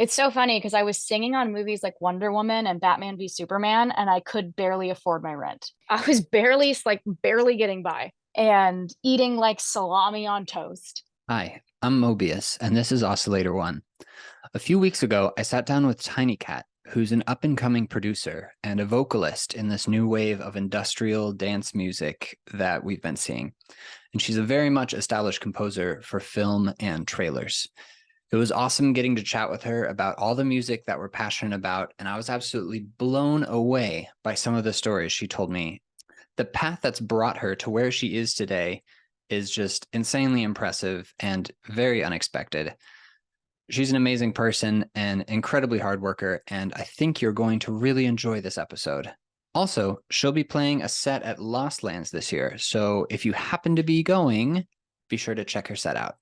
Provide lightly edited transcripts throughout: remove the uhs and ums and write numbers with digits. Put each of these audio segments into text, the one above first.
It's so funny because I was singing on movies like Wonder Woman and Batman v Superman, and I could barely afford my rent. I was barely getting by and eating like salami on toast. Hi, I'm Mobiius, and this is Oscillator One. A few weeks ago, I sat down with TINYKVT, who's an up-and-coming producer and a vocalist in this new wave of industrial dance music that we've been seeing. And she's a very much established composer for film and trailers. It was awesome getting to chat with her about all the music that we're passionate about, and I was absolutely blown away by some of the stories she told me. The path that's brought her to where she is today is just insanely impressive and very unexpected. She's an amazing person and incredibly hard worker, and I think you're going to really enjoy this episode. Also, she'll be playing a set at Lost Lands this year, so if you happen to be going, be sure to check her set out.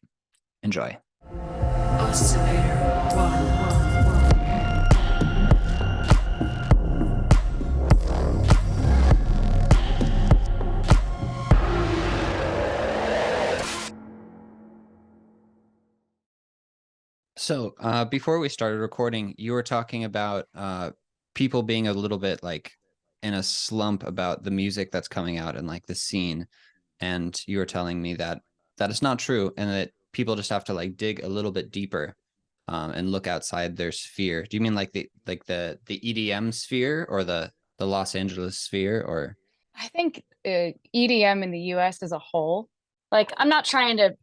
Enjoy. Oscillator One. So, before we started recording, you were talking about people being a little bit like in a slump about the music that's coming out and like the scene. And you were telling me that is not true and that people just have to like dig a little bit deeper and look outside their sphere. Do you mean like the EDM sphere or the Los Angeles sphere or? I think EDM in the US as a whole, like I'm not trying to,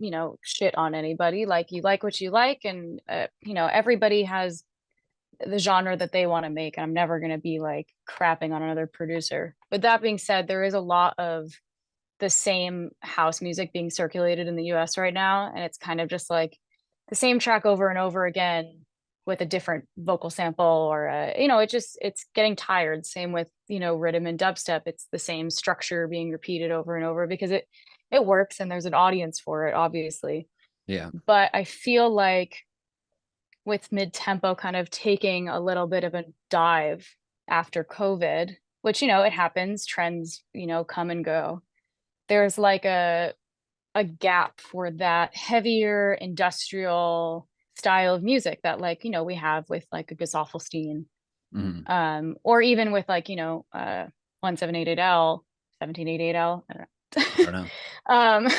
shit on anybody. Like you like what you like, and everybody has the genre that they want to make, and I'm never going to be like crapping on another producer. But that being said, there is a lot of the same house music being circulated in the US right now, and it's kind of just like the same track over and over again with a different vocal sample or it's getting tired. Same with rhythm and dubstep. It's the same structure being repeated over and over because it works and there's an audience for it, obviously. Yeah. But I feel like with mid-tempo kind of taking a little bit of a dive after COVID, which it happens, trends come and go. There's like a gap for that heavier industrial style of music that we have with like a Gesaffelstein, Mhm. or even with 1788L, 1788L. I I don't know. don't know.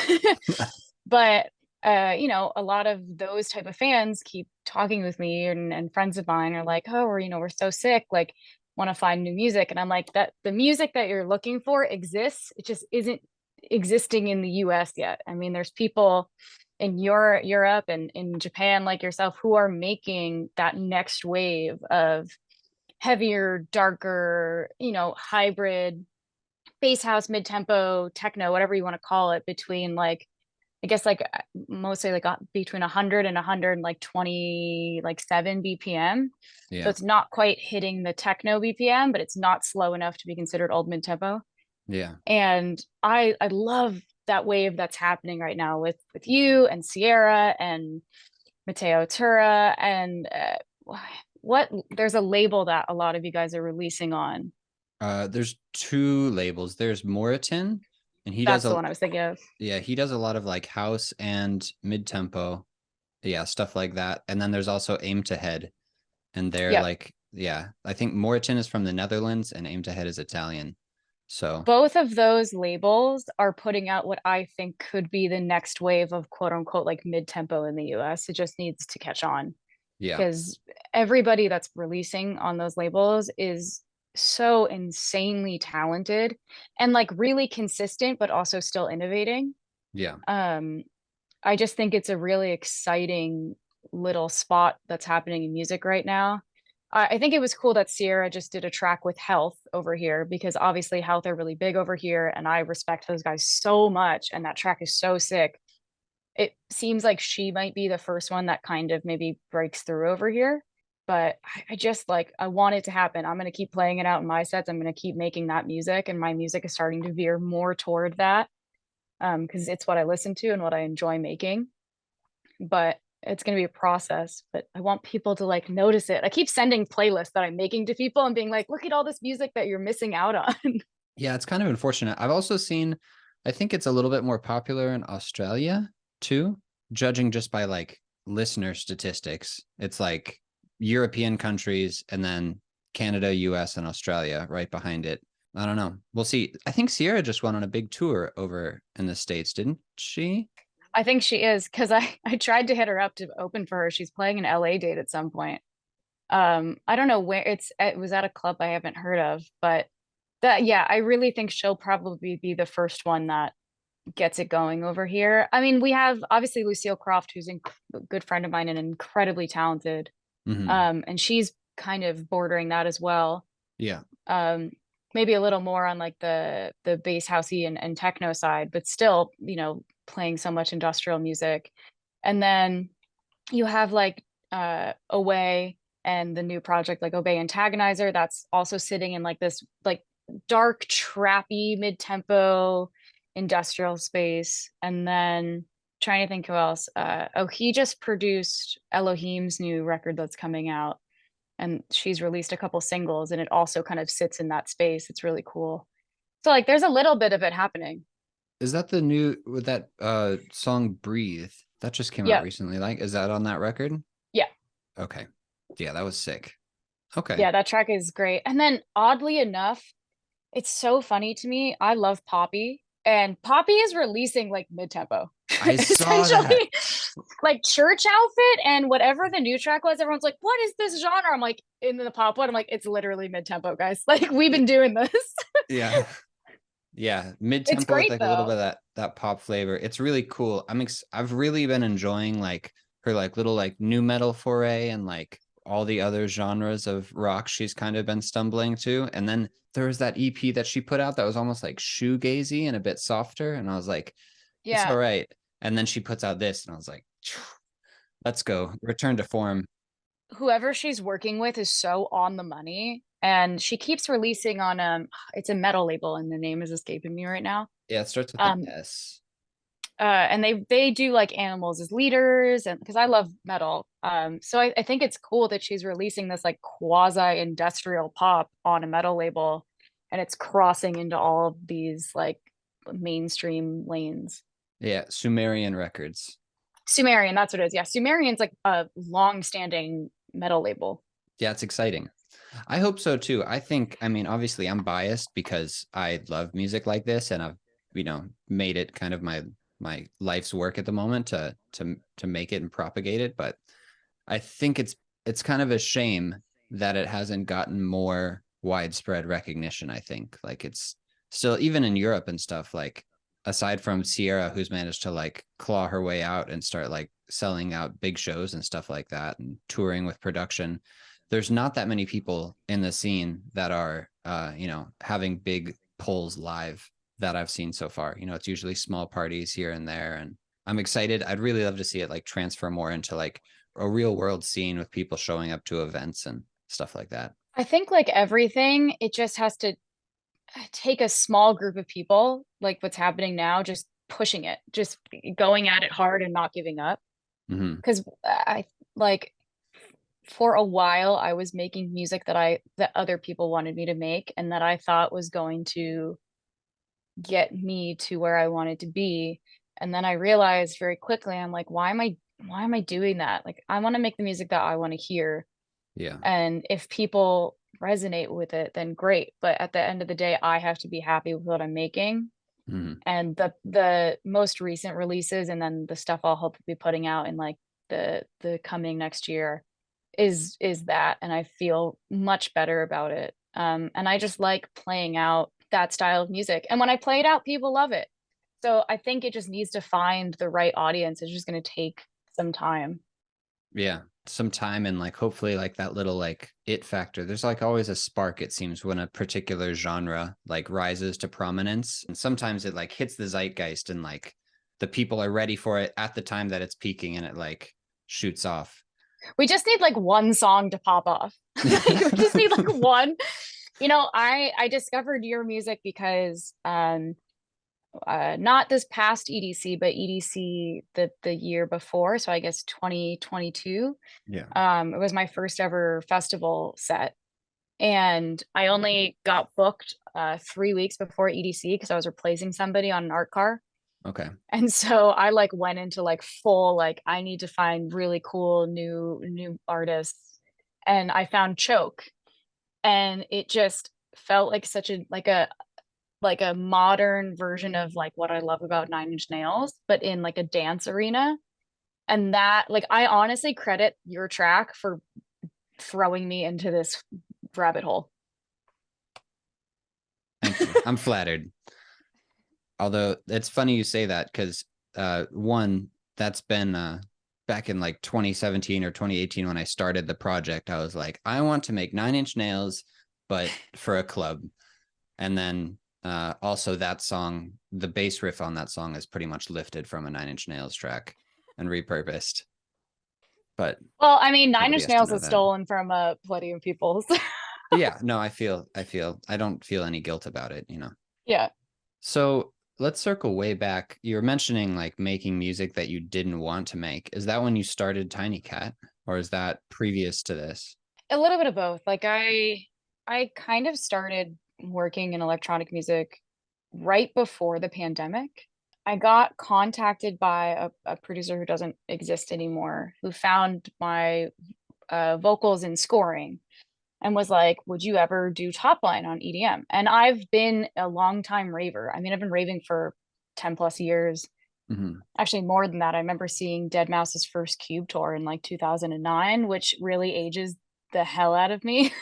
But a lot of those type of fans keep talking with me, and friends of mine are like, oh, we're so sick, like want to find new music. And I'm like, that the music that you're looking for exists, it just isn't existing in the US yet. I mean, there's people in Europe and in Japan like yourself who are making that next wave of heavier, darker, hybrid bass house, mid-tempo, techno, whatever you want to call it, between like I guess like mostly like between 100 and 120 like 7 BPM. So Yeah. it's not quite hitting the techno BPM, but it's not slow enough to be considered old mid-tempo. Yeah. And I love that wave that's happening right now with you and Sierra and Matteo Tura and what there's a label that a lot of you guys are releasing on. There's two labels. There's Moritin, and he does That's the a one I was thinking of. yeah, he does a lot of like house and mid-tempo, yeah, stuff like that. And then there's also Aim to Head, and they're Yep. like, yeah, I think Moritin is from the Netherlands and Aim to Head is Italian. So, Both of those labels are putting out what I think could be the next wave of quote unquote like mid-tempo in the US. It just needs to catch on yeah, because everybody that's releasing on those labels is so insanely talented and like really consistent, but also still innovating. yeah, Um, I just think it's a really exciting little spot that's happening in music right now. I think it was cool that Sierra just did a track with Health over here because obviously Health are really big over here, and I respect those guys so much. And that track is so sick. It seems like she might be the first one that kind of maybe breaks through over here. But I just like, I want it to happen. I'm going to keep playing it out in my sets. I'm going to keep making that music, and my music is starting to veer more toward that because it's what I listen to and what I enjoy making. But it's going to be a process, but I want people to like notice it. I keep sending playlists that I'm making to people and being like, look at all this music that you're missing out on. yeah. It's kind of unfortunate. I've also seen, I think it's a little bit more popular in Australia too, judging just by like listener statistics. It's like European countries, and then Canada, US, and Australia right behind it. I don't know. We'll see. I think Sierra just went on a big tour over in the States, didn't she? I think she is because I tried to hit her up to open for her. She's playing an LA date at some point. I don't know where it was at a club I haven't heard of, but that yeah, I really think she'll probably be the first one that gets it going over here. I mean, we have obviously Lucille Croft, who's a good friend of mine and incredibly talented. Mm-hmm. And she's kind of bordering that as well. Yeah. Um, maybe a little more on like the bass housey and techno side, but still, playing so much industrial music. And then you have like Away and the new project like Obey Antagonizer that's also sitting in like this like dark trappy mid-tempo industrial space. And then trying to think who else. He just produced Elohim's new record that's coming out, and she's released a couple singles, and it also kind of sits in that space. It's really cool. So like there's a little bit of it happening. Is that the new with that song Breathe? That just came out Yeah. recently. Like, is that on that record? Yeah. Okay. Yeah, that was sick. Okay. Yeah, that track is great. And then oddly enough, it's so funny to me. I love Poppy, and Poppy is releasing like mid-tempo. I saw that. Essentially, like Church Outfit and whatever the new track was, everyone's like, "What is this genre?" I'm like, in the pop one, I'm like, "It's literally mid-tempo, guys. Like we've been doing this." Yeah. Yeah, It's mid-tempo with great like a little bit though. of that pop flavor. It's really cool. I've really been enjoying like her like little like new metal foray and like all the other genres of rock she's kind of been stumbling to. And then there was that EP that she put out that was almost like shoegazy and a bit softer. And I was like, it's all Yeah, right. And then she puts out this, and I was like, let's go. Return to form. whoever she's working with is so on the money, and she keeps releasing on it's a metal label and the name is escaping me right now. Yeah, it starts with an um S. and they do like animals as leaders, and because I love metal, so I think it's cool that she's releasing this like quasi industrial pop on a metal label, and it's crossing into all of these like mainstream lanes. Yeah, Sumerian Records. Sumerian, that's what it is. Yeah, Sumerian's like a long-standing metal label. Yeah, it's exciting. I hope so too. I mean, obviously I'm biased because I love music like this and I've, made it kind of my life's work at the moment to make it and propagate it, but I think it's kind of a shame that it hasn't gotten more widespread recognition, I think. Like it's still even in Europe and stuff, like aside from Sierra, who's managed to like claw her way out and start like selling out big shows and stuff like that and touring with production, there's not that many people in the scene that are having big pulls live that I've seen so far. It's usually small parties here and there, and I'm excited. I'd really love to see it like transfer more into like a real world scene with people showing up to events and stuff like that. I think like everything, it just has to take a small group of people, like what's happening now, just pushing it, just going at it hard and not giving up. Mm-hmm. Because I like for a while I was making music that other people wanted me to make and that I thought was going to get me to where I wanted to be. And then I realized very quickly, I'm like, why am I doing that? Like I want to make the music that I want to hear. Yeah. And if people resonate with it, then great. But at the end of the day, I have to be happy with what I'm making. Mm-hmm. And the most recent releases and then the stuff I'll hope to be putting out in like the coming next year is that. And I feel much better about it. And I just like playing out that style of music. And when I play it out, people love it. So I think it just needs to find the right audience. It's just going to take some time. Yeah. Some time and like hopefully like that little like it factor. There's like always a spark, it seems, when a particular genre like rises to prominence. And sometimes it like hits the zeitgeist and like the people are ready for it at the time that it's peaking and it like shoots off. We just need like one song to pop off. Like, we just need like one. I discovered your music because not this past EDC, but EDC the year before, so I guess 2022. Yeah. It was my first ever festival set, and I only got booked 3 weeks before EDC because I was replacing somebody on an art car. Okay. And so I like went into like full like I need to find really cool new artists. and I found Choke, and it just felt like such a like a modern version of like what I love about Nine Inch Nails, but in like a dance arena. And that, like, I honestly credit your track for throwing me into this rabbit hole. Thank you. I'm flattered. Although it's funny you say that because one, that's been back in like 2017 or 2018 when I started the project. I was like, I want to make Nine Inch Nails, but for a club. And then also that song, the bass riff on that song is pretty much lifted from a Nine Inch Nails track and repurposed. But Well, I mean, Nine nobody Inch has to Nails know is that. stolen from plenty of people's. Yeah, no, I don't feel any guilt about it, you know. Yeah. So let's circle way back. You were mentioning like making music that you didn't want to make. Is that when you started TinyKVT, or is that previous to this? A little bit of both. Like I kind of started working in electronic music right before the pandemic. I got contacted by a producer who doesn't exist anymore, who found my vocals and scoring and was like, "Would you ever do top line on EDM?" And I've been a long time raver. I mean, I've been raving for 10 plus years. Mm-hmm. Actually, more than that. I remember seeing Dead Mouse's first Cube tour in like 2009, which really ages the hell out of me.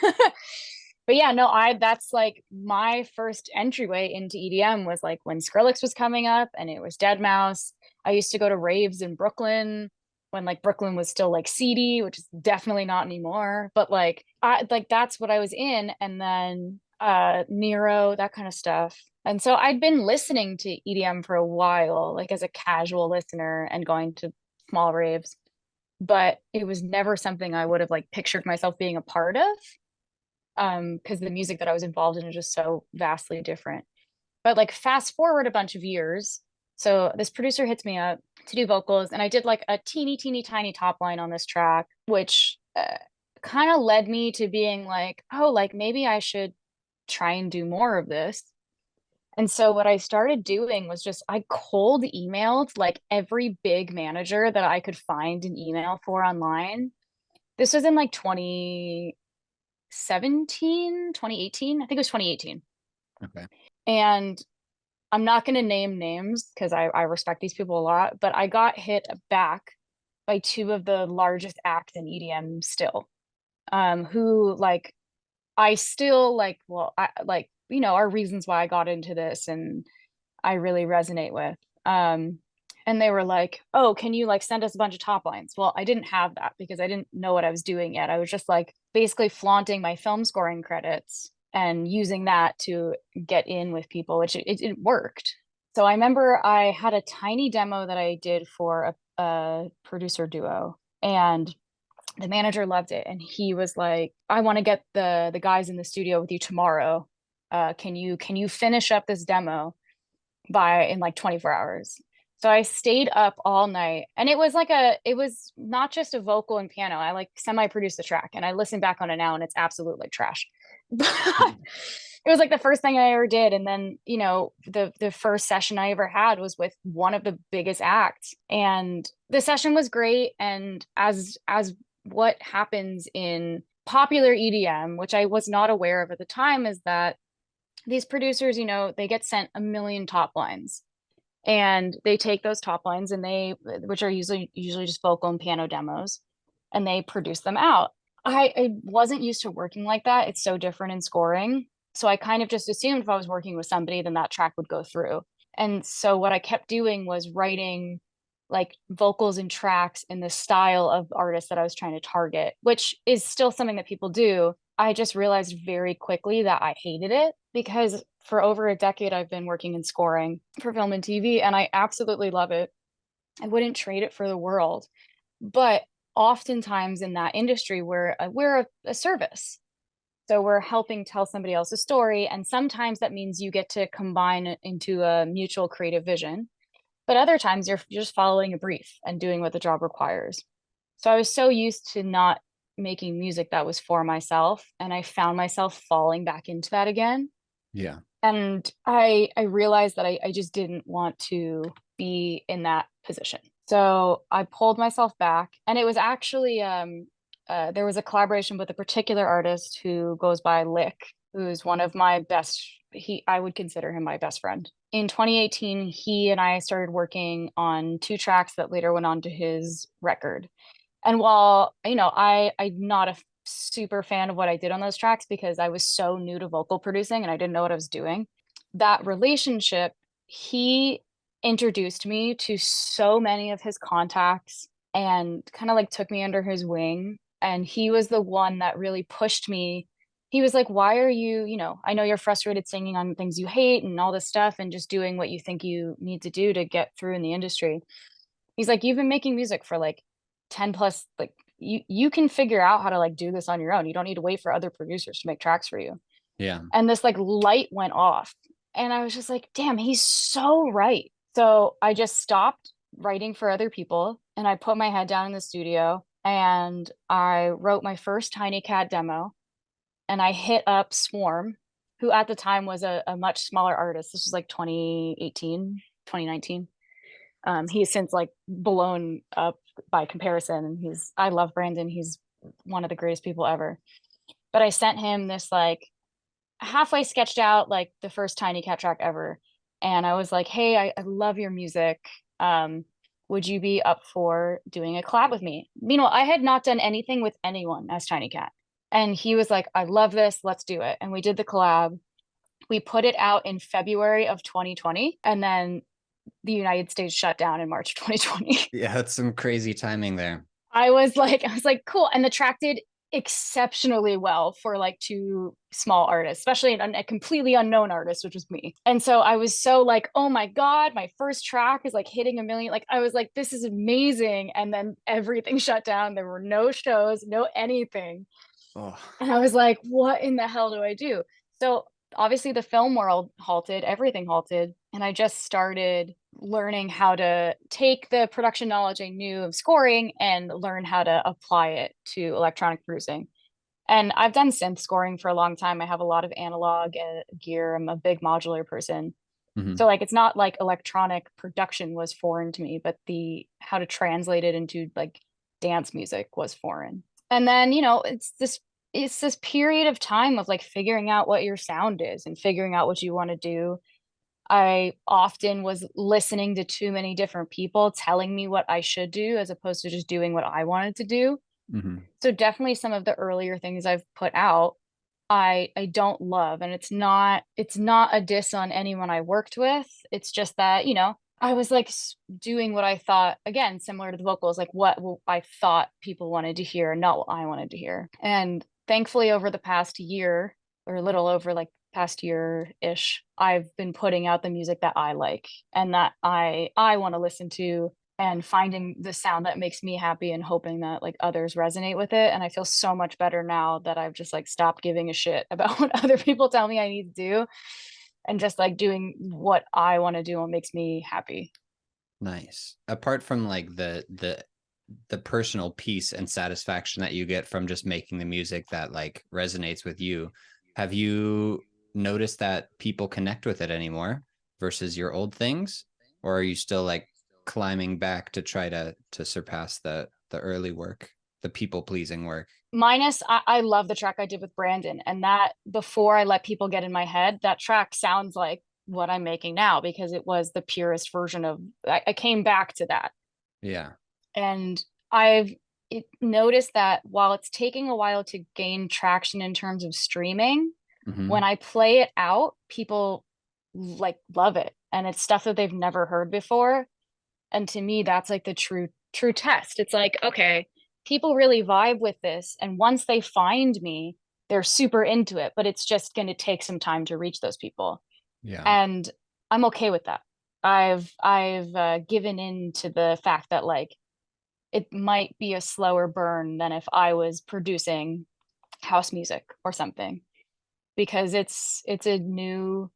But yeah, no, I that's like my first entryway into EDM was like when Skrillex was coming up and it was Dead Mouse. I used to go to raves in Brooklyn when like Brooklyn was still like seedy, which is definitely not anymore. But like I like that's what I was in. And then Nero, that kind of stuff. And so I'd been listening to EDM for a while, like as a casual listener and going to small raves, but it was never something I would have like pictured myself being a part of, because the music that I was involved in is just so vastly different. But like fast forward a bunch of years, so this producer hits me up to do vocals, and I did like a teeny tiny top line on this track, which kind of led me to being like, oh, like maybe I should try and do more of this. And so what I started doing was just I cold emailed like every big manager that I could find an email for online. This was in like 2017, 2018. I think it was 2018. Okay. And I'm not going to name names because I respect these people a lot, but I got hit back by two of the largest acts in EDM still, who like I still like, well, I like, you know, are reasons why I got into this and I really resonate with. And they were like, "Oh, can you like send us a bunch of top lines?" Well, I didn't have that because I didn't know what I was doing yet. I was just like basically flaunting my film scoring credits and using that to get in with people, which it worked. So I remember I had a tiny demo that I did for a producer duo, and the manager loved it, and he was like, "I want to get the guys in the studio with you tomorrow. Can you finish up this demo by in like 24 hours?" So I stayed up all night, and it was not just a vocal and piano. I like semi-produced the track, and I listen back on it now and it's absolute like trash. But it was like the first thing I ever did. And then, you know, the first session I ever had was with one of the biggest acts. And the session was great. And as what happens in popular EDM, which I was not aware of at the time, is that these producers, you know, they get sent a million top lines, and they take those top lines and they, which are usually just vocal and piano demos, and they produce them out. I wasn't used to working like that. It's so different in scoring. So I kind of just assumed if I was working with somebody, then that track would go through. And so what I kept doing was writing like vocals and tracks in the style of artists that I was trying to target, which is still something that people do. I just realized very quickly that I hated it because for over a decade I've been working in scoring for film and TV, and I absolutely love it. I wouldn't trade it for the world. But oftentimes in that industry, we're a service. So we're helping tell somebody else's story. And sometimes that means you get to combine it into a mutual creative vision. But other times you're just following a brief and doing what the job requires. So I was so used to not making music that was for myself. And I found myself falling back into that again. Yeah. And I realized that I just didn't want to be in that position. So I pulled myself back, and it was actually there was a collaboration with a particular artist who goes by Lick, who's one of my best, I would consider him my best friend. In 2018, he and I started working on two tracks that later went on to his record. And while, I'm not a super fan of what I did on those tracks because I was so new to vocal producing and I didn't know what I was doing, that relationship, he introduced me to so many of his contacts and kind of like took me under his wing. And he was the one that really pushed me. He was like, why are you, I know you're frustrated singing on things you hate and all this stuff and just doing what you think you need to do to get through in the industry. He's like, you've been making music for like 10 plus, like you can figure out how to like do this on your own. You don't need to wait for other producers to make tracks for you. Yeah. And this like light went off. And I was just like, damn, he's so right. So I just stopped writing for other people and I put my head down in the studio and I wrote my first TINYKVT demo and I hit up Swarm, who at the time was a much smaller artist. This was like 2018, 2019. He's since like blown up by comparison. And I love Brandon. He's one of the greatest people ever. But I sent him this like halfway sketched out, like the first TINYKVT track ever. And I was like, hey, I love your music. Would you be up for doing a collab with me? Meanwhile, I had not done anything with anyone as TINYKVT. And he was like, I love this. Let's do it. And we did the collab. We put it out in February of 2020. And then the United States shut down in March 2020. Yeah, that's some crazy timing there. I was like, cool. And the track did exceptionally well for like two small artists, especially a completely unknown artist, which was me. And so I was so like, oh my God, my first track is like hitting a million. Like I was like, this is amazing. And then everything shut down. There were no shows, no anything. Oh, And I was like, what in the hell do I do? So obviously the film world halted, everything halted. And I just started learning how to take the production knowledge I knew of scoring and learn how to apply it to electronic producing. And I've done synth scoring for a long time. I have a lot of analog gear. I'm a big modular person. mhm. So like it's not like electronic production was foreign to me, but the how to translate it into like dance music was foreign. And then, it's this period of time of like figuring out what your sound is and figuring out what you want to do. I often was listening to too many different people telling me what I should do as opposed to just doing what I wanted to do. Mhm. So definitely some of the earlier things I've put out, I don't love, and it's not a diss on anyone I worked with. It's just that, I was like doing what I thought, again, similar to the vocals, like what I thought people wanted to hear, not what I wanted to hear. And thankfully over the past year or a little over like past year-ish, I've been putting out the music that I like and that I want to listen to and finding the sound that makes me happy and hoping that like others resonate with it. And I feel so much better now that I've just like stopped giving a shit about what other people tell me I need to do and just like doing what I want to do and makes me happy. Nice. Apart from like the personal peace and satisfaction that you get from just making the music that like resonates with you, have you noticed that people connect with it anymore versus your old things? Or are you still like climbing back to try to surpass the early work, the people pleasing work? Minus, I love the track I did with Brandon, and that before I let people get in my head, that track sounds like what I'm making now because it was the purest version of. I came back to that, Yeah. and I've noticed that while it's taking a while to gain traction in terms of streaming, when Hmm. I play it out, people like love it, and it's stuff that they've never heard before. And to me, that's like the true test. It's like, okay, people really vibe with this. And once they find me, they're super into it, but it's just going to take some time to reach those people. Yeah. And I'm okay with that. I've given in to the fact that like it might be a slower burn than if I was producing house music or something because it's a new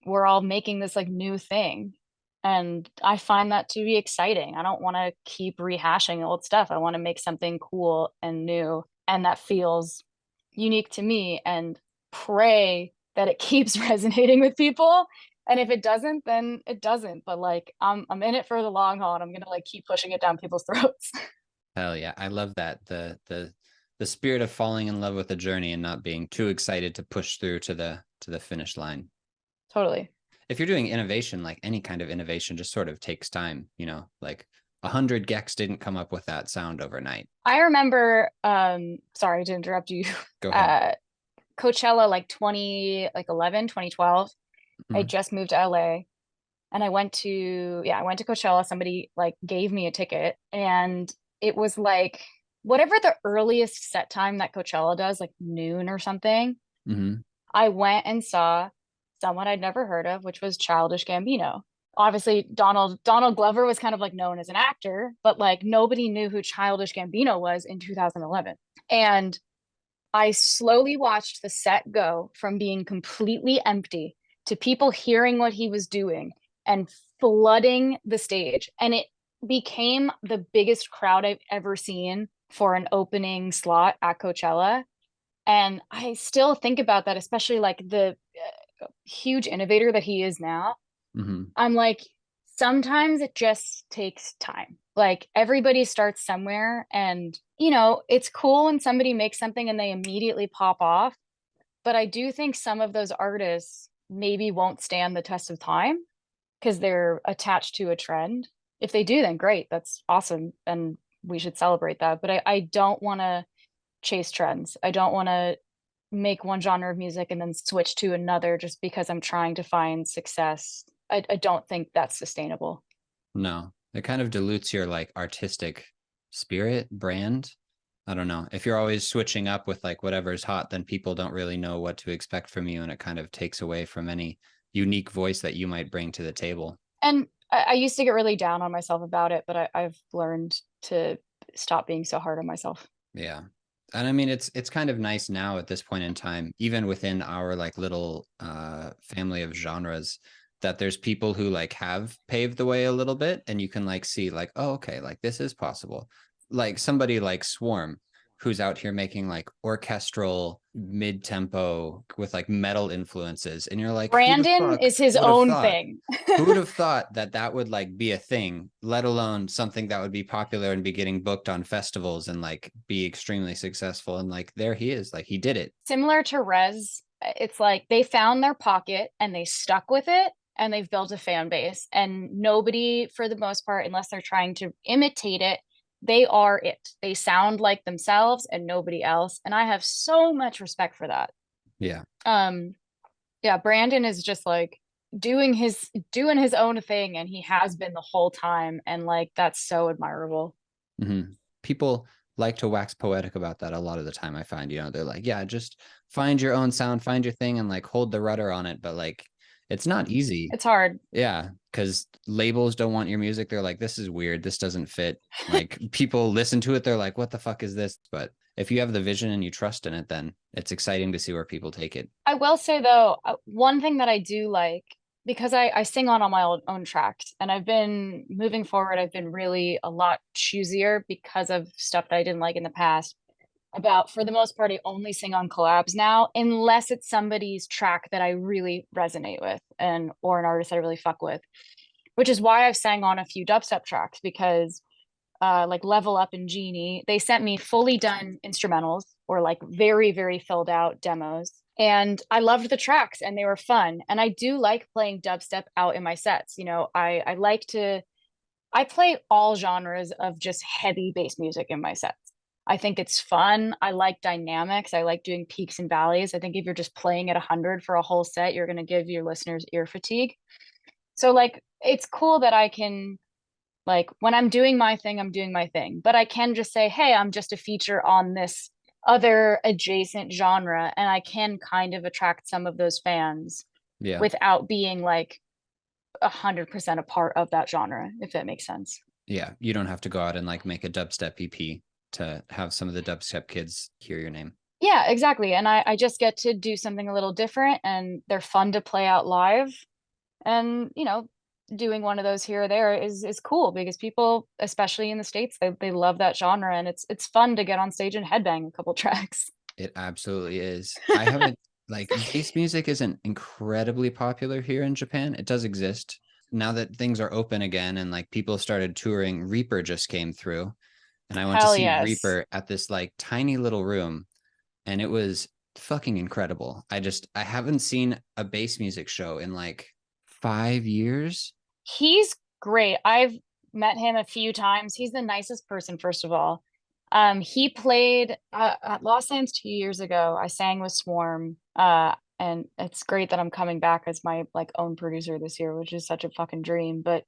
we're all making this like new thing. And I find that to be exciting. I don't want to keep rehashing old stuff. I want to make something cool and new and that feels unique to me and pray that it keeps resonating with people. And if it doesn't, then it doesn't. But like I'm in it for the long haul and I'm gonna like keep pushing it down people's throats. Hell yeah. I love that. The the spirit of falling in love with the journey and not being too excited to push through to the finish line. Totally. If you're doing innovation, like any kind of innovation just sort of takes time, like 100 gecs didn't come up with that sound overnight. I remember, sorry to interrupt you, Go ahead. uh, Coachella like 11, 2012. I Mhm. just moved to LA and I went to Coachella. Somebody like gave me a ticket and it was like whatever the earliest set time that Coachella does, like noon or something. Mhm. I went and saw someone I'd never heard of, which was Childish Gambino. Obviously, Donald Glover was kind of like known as an actor, but like nobody knew who Childish Gambino was in 2011. And I slowly watched the set go from being completely empty to people hearing what he was doing and flooding the stage. And it became the biggest crowd I've ever seen for an opening slot at Coachella. And I still think about that, especially like the huge innovator that he is now. Mhm. I'm like, sometimes it just takes time. Like everybody starts somewhere, and it's cool when somebody makes something and they immediately pop off. But I do think some of those artists maybe won't stand the test of time because they're attached to a trend. If they do, then great. That's awesome. And we should celebrate that. But I don't want to chase trends. I don't want to make one genre of music and then switch to another just because I'm trying to find success. I don't think that's sustainable. No, it kind of dilutes your like artistic spirit brand. I don't know. If you're always switching up with like whatever's hot, then people don't really know what to expect from you, and it kind of takes away from any unique voice that you might bring to the table. And I used to get really down on myself about it, but I've learned to stop being so hard on myself. Yeah. And I mean it's kind of nice now at this point in time, even within our like little family of genres, that there's people who like have paved the way a little bit and you can like see like, oh, okay, like this is possible. Like somebody like Swarm, who's out here making like orchestral mid-tempo with like metal influences. And you're like, who the Brandon fuck is his would have own thought? thing. Who would have thought that that would like be a thing, let alone something that would be popular and be getting booked on festivals and like be extremely successful? And like there he is, like he did it. Similar to Rez, it's like they found their pocket and they stuck with it and they've built a fan base. And nobody, for the most part, unless they're trying to imitate it, they are it. They sound like themselves and nobody else. And I have so much respect for that. Yeah. Um, yeah, Brandon is just like doing his own thing and he has been the whole time. And like that's so admirable. Mm-hmm. People like to wax poetic about that a lot of the time. I find, they're like, yeah, just find your own sound, find your thing, and like hold the rudder on it. But like, it's not easy. It's hard. Yeah, because labels don't want your music. They're like, this is weird. This doesn't fit. Like people listen to it. They're like, what the fuck is this? But if you have the vision and you trust in it, then it's exciting to see where people take it. I will say though, one thing that I do like because I sing on all my own tracks and I've been moving forward, I've been really a lot choosier because of stuff that I didn't like in the past. About for the most part, I only sing on collabs now, unless it's somebody's track that I really resonate with and or an artist I really fuck with, which is why I've sang on a few dubstep tracks because like Level Up and Genie, they sent me fully done instrumentals or like very, very filled out demos. And I loved the tracks and they were fun. And I do like playing dubstep out in my sets. I like to, I play all genres of just heavy bass music in my sets. I think it's fun. I like dynamics. I like doing peaks and valleys. I think if you're just playing at 100 for a whole set, you're going to give your listeners ear fatigue. So, like, it's cool that I can like when I'm doing my thing, I'm doing my thing. But I can just say, hey, I'm just a feature on this other adjacent genre. And I can kind of attract some of those fans Yeah. without being like 100% a part of that genre, if that makes sense. Yeah. You don't have to go out and like make a dubstep EP to have some of the dubstep kids hear your name. Yeah, exactly. And I just get to do something a little different and they're fun to play out live. And, doing one of those here or there is cool because people, especially in the States, they love that genre and it's fun to get on stage and headbang a couple tracks. It absolutely is. I haven't like bass music isn't incredibly popular here in Japan. It does exist. Now that things are open again and like people started touring, Reaper just came through. and I went to Hell see yes. Reaper at this like tiny little room, and it was fucking incredible. I haven't seen a bass music show in like 5 years. He's great. I've met him a few times. He's the nicest person, first of all. He played at Los Angeles 2 years ago. I sang with Swarm. And it's great that I'm coming back as my like own producer this year, which is such a fucking dream. But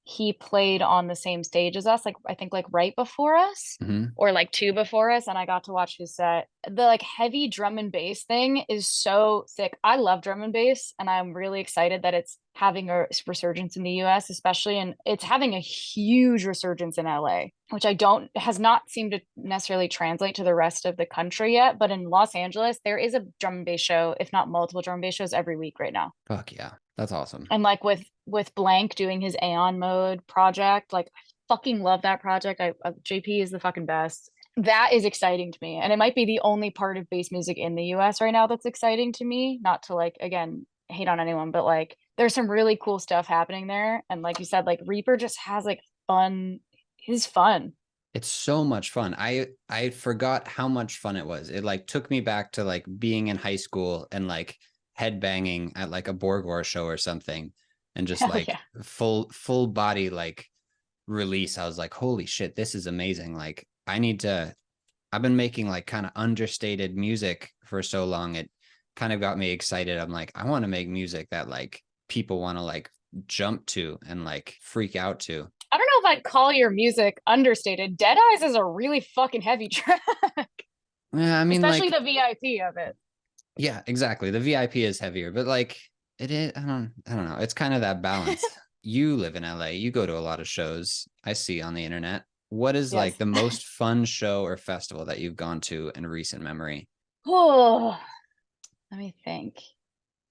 he played on the same stage as us, like I think like right before us Mm-hmm. or like two before us, and I got to watch his set. The like heavy drum and bass thing is so sick. I love drum and bass, and I'm really excited that it's having a resurgence in the US, especially, and it's having a huge resurgence in LA, which I don't has not seemed to necessarily translate to the rest of the country yet. But in Los Angeles, there is a drum and bass show, if not multiple drum and bass shows every week right now. Fuck yeah, that's awesome. And like with Blank doing his Aeon mode project, like I fucking love that project. JP is the fucking best. That is exciting to me, and it might be the only part of bass music in the US right now that's exciting to me. Not to like again hate on anyone, but like there's some really cool stuff happening there. And like you said, like Reaper just has like fun. He's fun. It's so much fun. I forgot how much fun it was. It like took me back to like being in high school and like headbanging at like a Borg War show or something, and just Hell like yeah. full body like release. I was like, holy shit, this is amazing. Like I need to I've been making like kind of understated music for so long. It kind of got me excited. I'm like, I want to make music that like people want to like jump to and like freak out to. I don't know if I'd call your music understated. Dead Eyes is a really fucking heavy track, Yeah, I mean especially like the VIP of it. yeah, exactly. The VIP is heavier, but like it is I don't know. It's kind of that balance. You live in LA. You go to a lot of shows. I see on the internet. What is like Yes. the most fun show or festival that you've gone to in recent memory? Oh, let me think.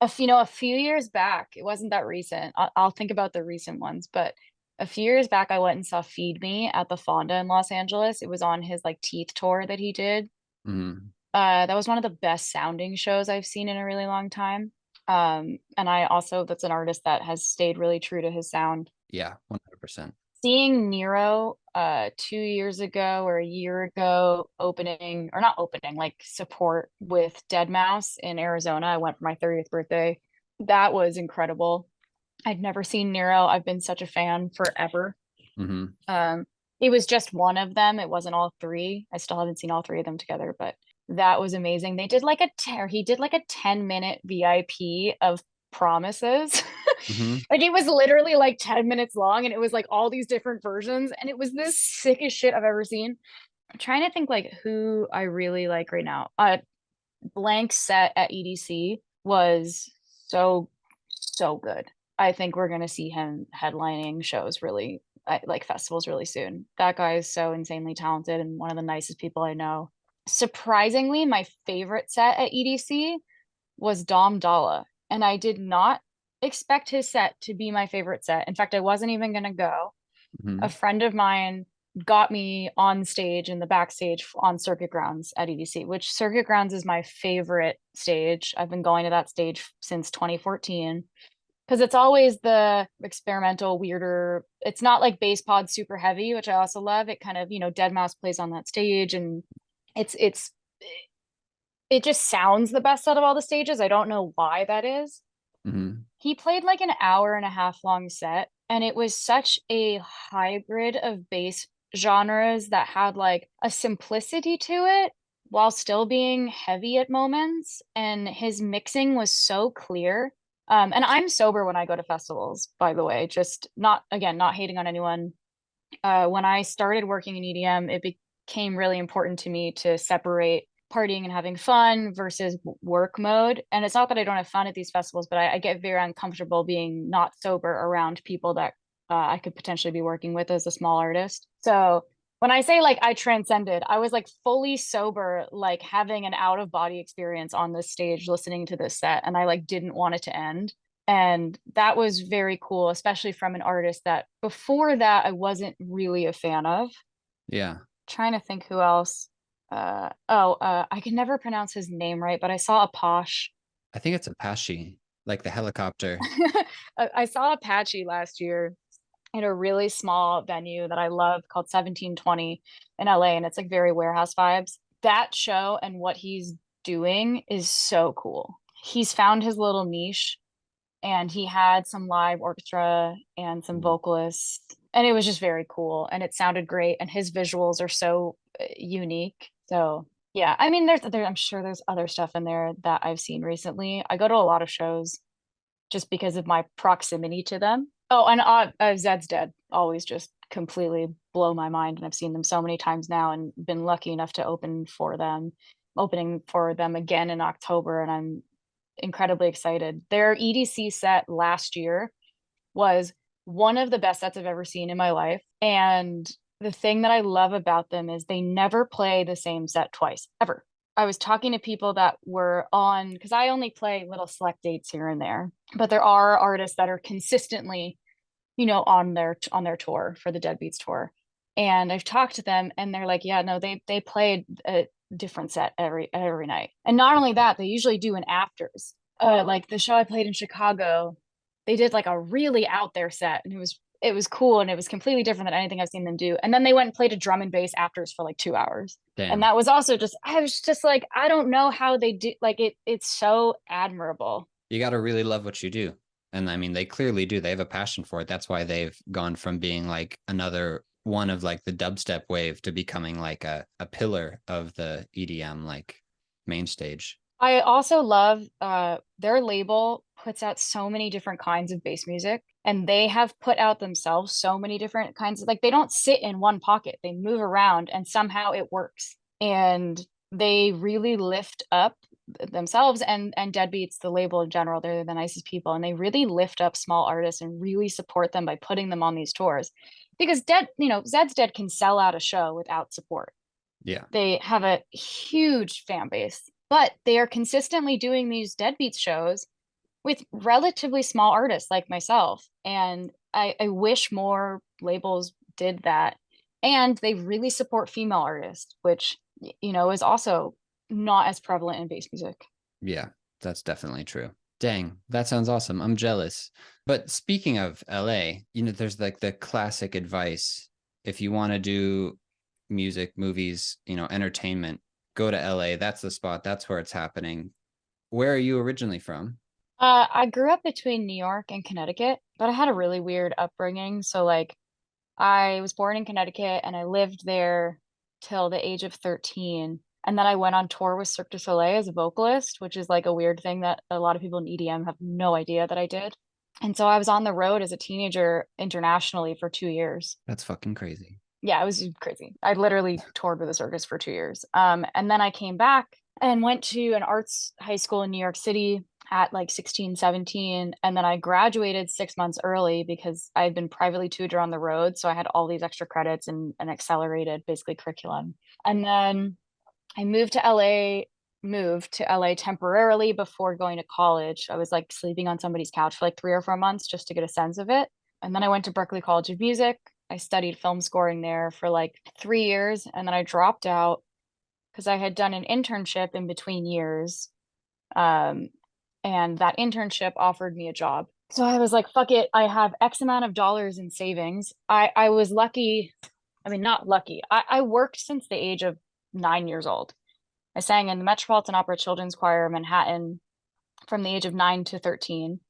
A few years back, it wasn't that recent. I'll think about the recent ones, but a few years back, I went and saw Feed Me at the Fonda in Los Angeles. It was on his like Teeth tour that he did. Mhm. That was one of the best sounding shows I've seen in a really long time. And I also, that's an artist that has stayed really true to his sound. Yeah, 100%. Seeing Nero 2 years ago or a year ago opening or not opening, like support with Dead Mouse in Arizona. I went for my 30th birthday. That was incredible. I'd never seen Nero. I've been such a fan forever. Hmm. Um, it was just one of them. It wasn't all three. I still haven't seen all three of them together, but that was amazing. They did like he did like a 10-minute VIP of promises. Hmm. Like it was literally like 10 minutes long and it was like all these different versions and it was the sickest shit I've ever seen. I'm trying to think like who I really like right now. Blank set at EDC was so good. I think we're gonna see him headlining shows really like festivals really soon. That guy is so insanely talented and one of the nicest people I know. Surprisingly, my favorite set at EDC was Dom Dalla, and I did not expect his set to be my favorite set. In fact, I wasn't even gonna go. A Hmm. friend of mine got me on stage in the backstage on Circuit Grounds at EDC, which Circuit Grounds is my favorite stage. I've been going to that stage since 2014 because it's always the experimental, weirder. It's not like bass pod super heavy, which I also love. It kind of, Dead Mouse plays on that stage and it's it just sounds the best out of all the stages. I don't know why that is. Hmm. He played like an hour and a half long set, and it was such a hybrid of bass genres that had like a simplicity to it while still being heavy at moments. And his mixing was so clear. And I'm sober when I go to festivals, by the way, just not, again, not hating on anyone. When I started working in EDM, it became really important to me to separate partying and having fun versus work mode. And it's not that I don't have fun at these festivals, but I get very uncomfortable being not sober around people that I could potentially be working with as a small artist. So when I say like I transcended, I was like fully sober, like having an out of body experience on this stage, listening to this set, and I like didn't want it to end. And that was very cool, especially from an artist that before that I wasn't really a fan of. Yeah. Trying to think who else. I can never pronounce his name right, but I saw Apache. I think it's Apache, like the helicopter. I saw Apache last year in a really small venue that I love called 1720 in LA, and it's like very warehouse vibes. That show and what he's doing is so cool. He's found his little niche, and he had some live orchestra and some Mm. vocalists, and it was just very cool, and it sounded great, and his visuals are so unique. So yeah, I mean, I'm sure there's other stuff in there that I've seen recently. I go to a lot of shows just because of my proximity to them. Oh, and Zed's Dead always just completely blow my mind, and I've seen them so many times now, and been lucky enough to opening for them again in October, and I'm incredibly excited. Their EDC set last year was one of the best sets I've ever seen in my life, and the thing that I love about them is they never play the same set twice, ever. I was talking to people that were on, because I only play little select dates here and there, but there are artists that are consistently, on their tour for the Deadbeats tour. And I've talked to them, and they're like, yeah, no, they played a different set every night. And not only that, they usually do an afters. Like the show I played in Chicago, they did like a really out there set, and it was cool, and it was completely different than anything I've seen them do. And then they went and played a drum and bass afters for like 2 hours. And Damn. that was also just, I was just like, I don't know how they do, like it's so admirable. You got to really love what you do. And I mean, they clearly do. They have a passion for it. That's why they've gone from being like another one of like the dubstep wave to becoming like a pillar of the EDM like main stage. I also love their label puts out so many different kinds of bass music, and they have put out themselves so many different kinds of, like, they don't sit in one pocket. They move around and somehow it works. And they really lift up themselves and Deadbeats, the label in general. They're the nicest people, and they really lift up small artists and really support them by putting them on these tours. Because Zed's Dead can sell out a show without support. Yeah. They have a huge fan base, but they are consistently doing these Deadbeats shows with relatively small artists like myself. And I wish more labels did that. And they really support female artists, which, is also not as prevalent in bass music. Yeah, that's definitely true. Dang, that sounds awesome. I'm jealous. But speaking of LA, there's like the classic advice. If you want to do music, movies, entertainment, go to LA. That's the spot. That's where it's happening. Where are you originally from? I grew up between New York and Connecticut, but I had a really weird upbringing. So, like, I was born in Connecticut and I lived there till the age of 13. And then I went on tour with Cirque du Soleil as a vocalist, which is like a weird thing that a lot of people in EDM have no idea that I did. And so I was on the road as a teenager internationally for 2 years. That's fucking crazy. Yeah, it was crazy. I literally toured with a circus for 2 years. And then I came back and went to an arts high school in New York City at like 16, 17. And then I graduated 6 months early because I had been privately tutored on the road. So I had all these extra credits and an accelerated basically curriculum. And then I moved to LA temporarily before going to college. I was like sleeping on somebody's couch for like 3 or 4 months just to get a sense of it. And then I went to Berklee College of Music. I studied film scoring there for like 3 years, and then I dropped out because I had done an internship in between years. Um, and that internship offered me a job. So I was like, fuck it. I have X amount of dollars in savings. I was lucky. I mean, not lucky. I worked since the age of 9 years old. I sang in the Metropolitan Opera Children's Choir of Manhattan from the age of 9 to 13.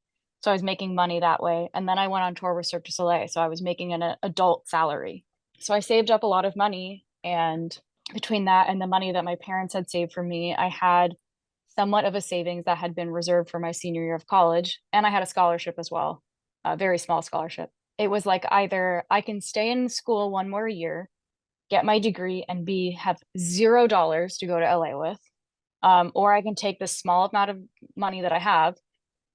So I was making money that way. And then I went on tour with Cirque du Soleil. So I was making an adult salary. So I saved up a lot of money. And between that and the money that my parents had saved for me, I had somewhat of a savings that had been reserved for my senior year of college. And I had a scholarship as well, a very small scholarship. It was like either I can stay in school one more year, get my degree, and have $0 to go to LA with, or I can take this small amount of money that I have,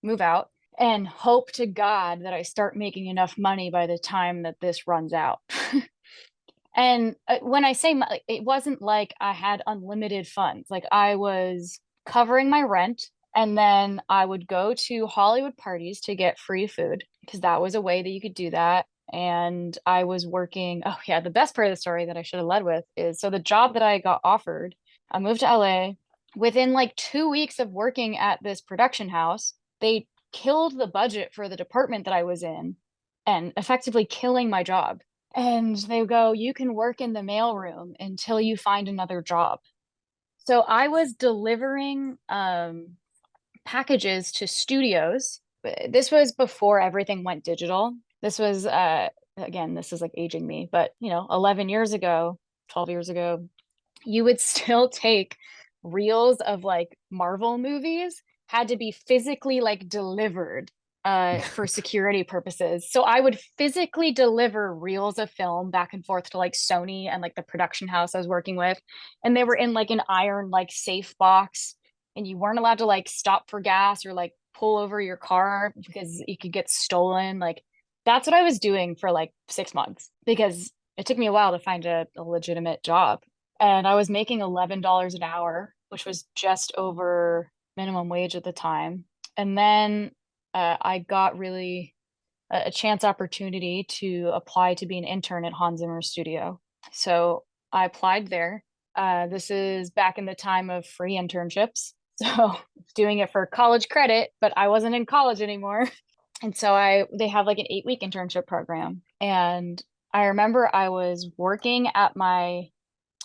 move out, and hope to God that I start making enough money by the time that this runs out. And when I say it wasn't like I had unlimited funds. Like, I was covering my rent, and then I would go to Hollywood parties to get free food because that was a way that you could do that. And I was working. Oh, yeah. The best part of the story that I should have led with is, so the job that I got offered, I moved to LA. Within like 2 weeks of working at this production house, they killed the budget for the department that I was in. and effectively killing my job. And they go, you can work in the mailroom until you find another job. So I was delivering packages to studios. This was before everything went digital. This was again, this is like aging me, but 11 years ago, 12 years ago, you would still take reels of like Marvel movies, had to be physically like delivered for security purposes. So I would physically deliver reels of film back and forth to like Sony and like the production house I was working with. And they were in like an iron like safe box. And you weren't allowed to like stop for gas or like pull over your car because it could get stolen. Like that's what I was doing for like 6 months because it took me a while to find a legitimate job. And I was making $11 an hour, which was just over minimum wage at the time. And then I got really a chance opportunity to apply to be an intern at Hans Zimmer Studio. So I applied there. This is back in the time of free internships. So doing it for college credit, but I wasn't in college anymore. And so they have like an 8-week internship program. And I remember I was working at my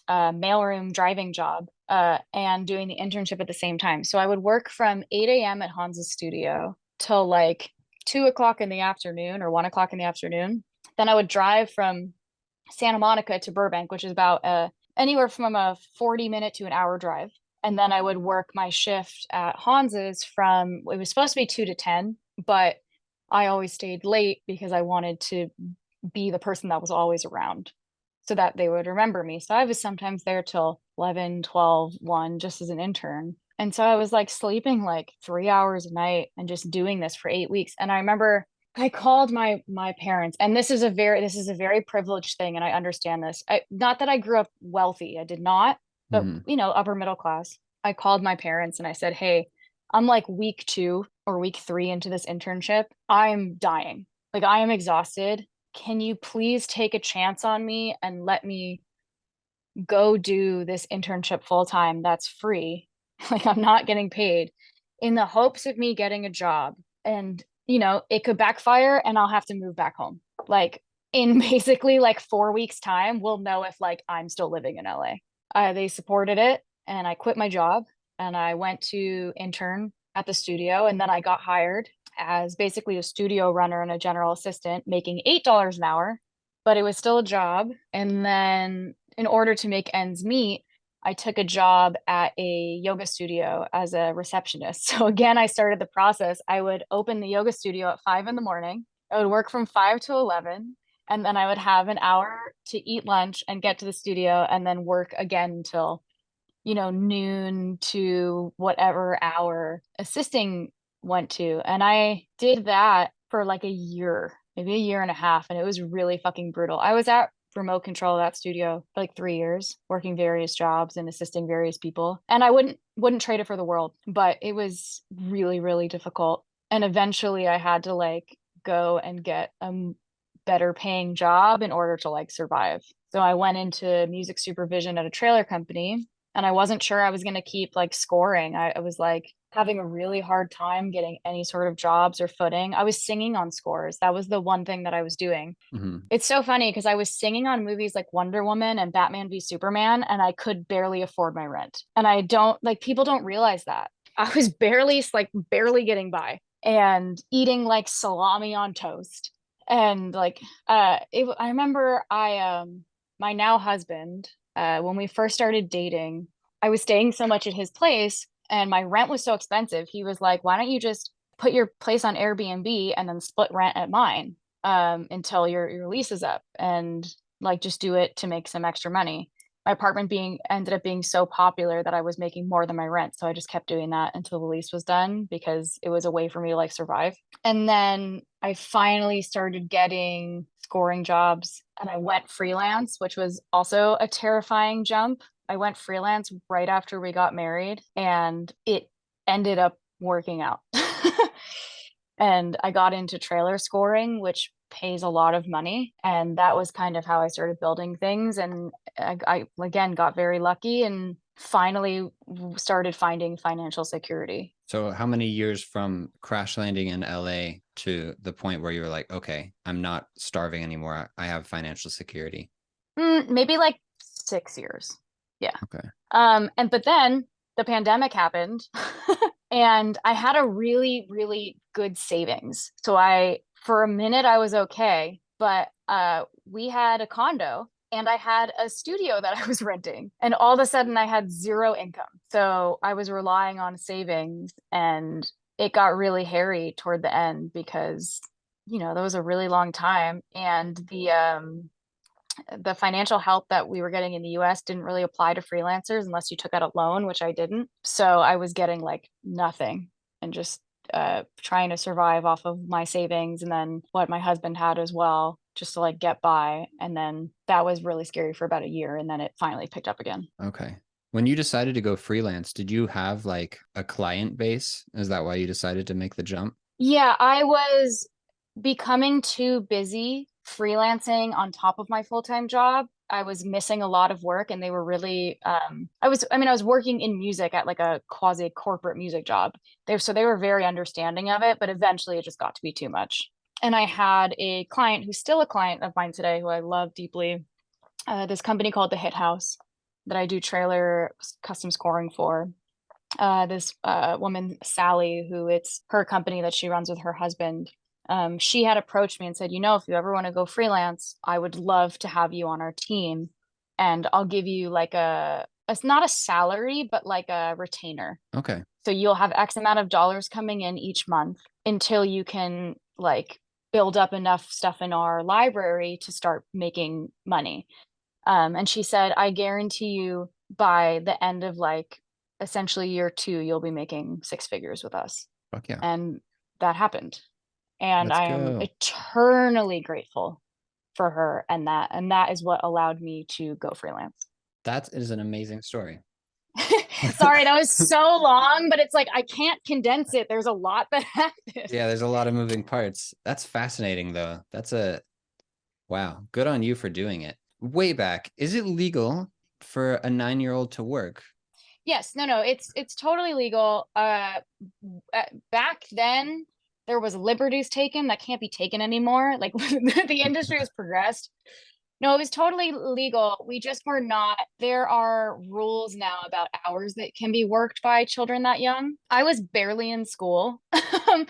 mailroom driving job and doing the internship at the same time. So I would work from 8 a.m. at Hans's studio till like 2 o'clock in the afternoon or 1 o'clock in the afternoon. Then I would drive from Santa Monica to Burbank, which is about anywhere from a 40-minute to an hour drive. And then I would work my shift at Hans's from, it was supposed to be 2 to 10, but I always stayed late because I wanted to be the person that was always around so that they would remember me. So I was sometimes there till 11, 12, 1 just as an intern. And so I was like sleeping like 3 hours a night and just doing this for 8 weeks. And I remember I called my parents, and this is a very privileged thing, and I understand this. Not that I grew up wealthy, I did not, but Mhm. upper middle class. I called my parents and I said, "Hey, I'm like week 2 or week 3 into this internship. I'm dying. Like I am exhausted. Can you please take a chance on me and let me go do this internship full time that's free? Like I'm not getting paid in the hopes of me getting a job. And, it could backfire and I'll have to move back home. Like in basically like 4 weeks time, we'll know if like I'm still living in LA." They supported it and I quit my job and I went to intern at the studio and then I got hired as basically a studio runner and a general assistant making $8 an hour, but it was still a job. And then in order to make ends meet, I took a job at a yoga studio as a receptionist. So again, I started the process. I would open the yoga studio at 5 in the morning. I would work from 5 to 11, and then I would have an hour to eat lunch and get to the studio and then work again until, noon to whatever hour assisting went to. And I did that for like a year, maybe a year and a half, and it was really fucking brutal. I was at remote control of that studio for like 3 years, working various jobs and assisting various people. And I wouldn't trade it for the world, but it was really, really difficult. And eventually I had to like go and get a better paying job in order to like survive. So I went into music supervision at a trailer company and I wasn't sure I was going to keep like scoring. I was like having a really hard time getting any sort of jobs or footing. I was singing on scores. That was the one thing that I was doing. Mhm. It's so funny because I was singing on movies like Wonder Woman and Batman v Superman, and I could barely afford my rent. And I don't like people don't realize that. I was barely getting by and eating like salami on toast. And like I remember my now husband, when we first started dating, I was staying so much at his place and my rent was so expensive. He was like, "Why don't you just put your place on Airbnb and then split rent at mine until your lease is up and like just do it to make some extra money." My apartment being ended up being so popular that I was making more than my rent. So I just kept doing that until the lease was done because it was a way for me to like survive. And then I finally started getting scoring jobs and I went freelance, which was also a terrifying jump. I went freelance right after we got married and it ended up working out. And I got into trailer scoring, which pays a lot of money. And that was kind of how I started building things. And I again got very lucky and finally started finding financial security. So how many years from crash landing in LA to the point where you were like, okay, I'm not starving anymore. I have financial security. Maybe like 6 years. Yeah. Okay. And but then the pandemic happened and I had a really, really good savings. So for a minute, I was okay, but we had a condo and I had a studio that I was renting. And all of a sudden, I had zero income. So I was relying on savings and it got really hairy toward the end because, that was a really long time. And the financial help that we were getting in the US didn't really apply to freelancers unless you took out a loan, which I didn't. So I was getting like nothing and just trying to survive off of my savings and then what my husband had as well, just to like get by. And then that was really scary for about a year. And then it finally picked up again. Okay. When you decided to go freelance, did you have like a client base? Is that why you decided to make the jump? Yeah, I was becoming too busy freelancing on top of my full-time job. I was missing a lot of work and they were really I was working in music at like a quasi corporate music job. They were very understanding of it, but eventually it just got to be too much. And I had a client who's still a client of mine today who I love deeply, this company called The Hit House that I do trailer custom scoring for. This woman, Sally, who it's her company that she runs with her husband. She had approached me and said, if you ever want to go freelance, I would love to have you on our team. And I'll give you like it's not a salary, but like a retainer. Okay. So you'll have X amount of dollars coming in each month until you can like build up enough stuff in our library to start making money. And she said, I guarantee you by the end of like essentially year two, you'll be making six figures with us. Fuck yeah. And that happened. And Let's I am go. eternally grateful for her and that is what allowed me to go freelance. That is an amazing story. Sorry, that was so long, but it's like I can't condense it. There's a lot that happened. Yeah, there's a lot of moving parts. That's fascinating though. Wow. Good on you for doing it. Way back, is it legal for a 9-year-old to work? Yes, no, it's totally legal. Back then there was liberties taken that can't be taken anymore. Like the industry has progressed. No, it was totally legal. We just were not. There are rules now about hours that can be worked by children that young. I was barely in school. I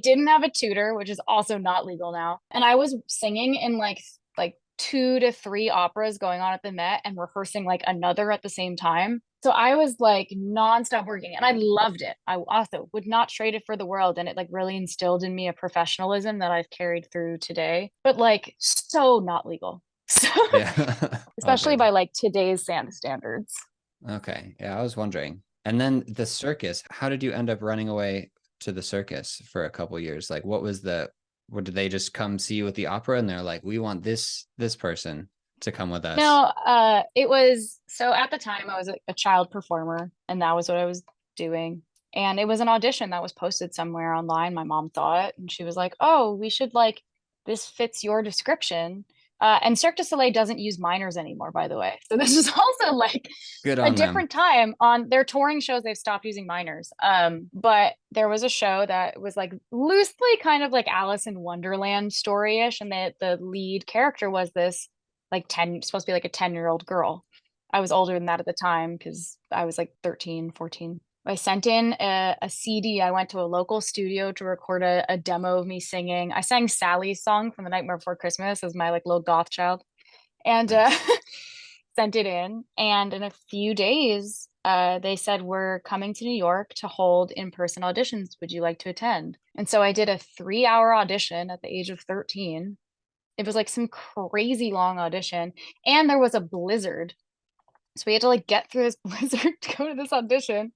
didn't have a tutor, which is also not legal now. And I was singing in like 2 to 3 operas going on at the Met and rehearsing like another at the same time. So I was like nonstop working and I loved it. I also would not trade it for the world. And it like really instilled in me a professionalism that I've carried through today, but like so not legal. So, Yeah. All especially good. by like today's standards. Okay. Yeah, I was wondering. And then the circus, how did you end up running away to the circus for a couple years? Like what did they just come see you at the opera and they're like, we want this person to come with us? No, it was so at the time I was a child performer and that was what I was doing. And it was an audition that was posted somewhere online. My mom saw it and she was like, "Oh, we should like this fits your description." And Cirque du Soleil doesn't use minors anymore, by the way. So this is also like Good a on them. different time on their touring shows. They've stopped using minors. But there was a show that was like loosely kind of like Alice in Wonderland story-ish, and the lead character was this like 10 supposed to be like a 10-year-old girl. I was older than that at the time because I was like 13, 14. I sent in a CD. I went to a local studio to record a demo of me singing. I sang Sally's song from The Nightmare Before Christmas as my like little goth child and Nice. sent it in. And in a few days, they said, we're coming to New York to hold in-person auditions. Would you like to attend? And so I did a 3-hour audition at the age of 13. It was like some crazy long audition. And there was a blizzard. So we had to like get through this blizzard to go to this audition.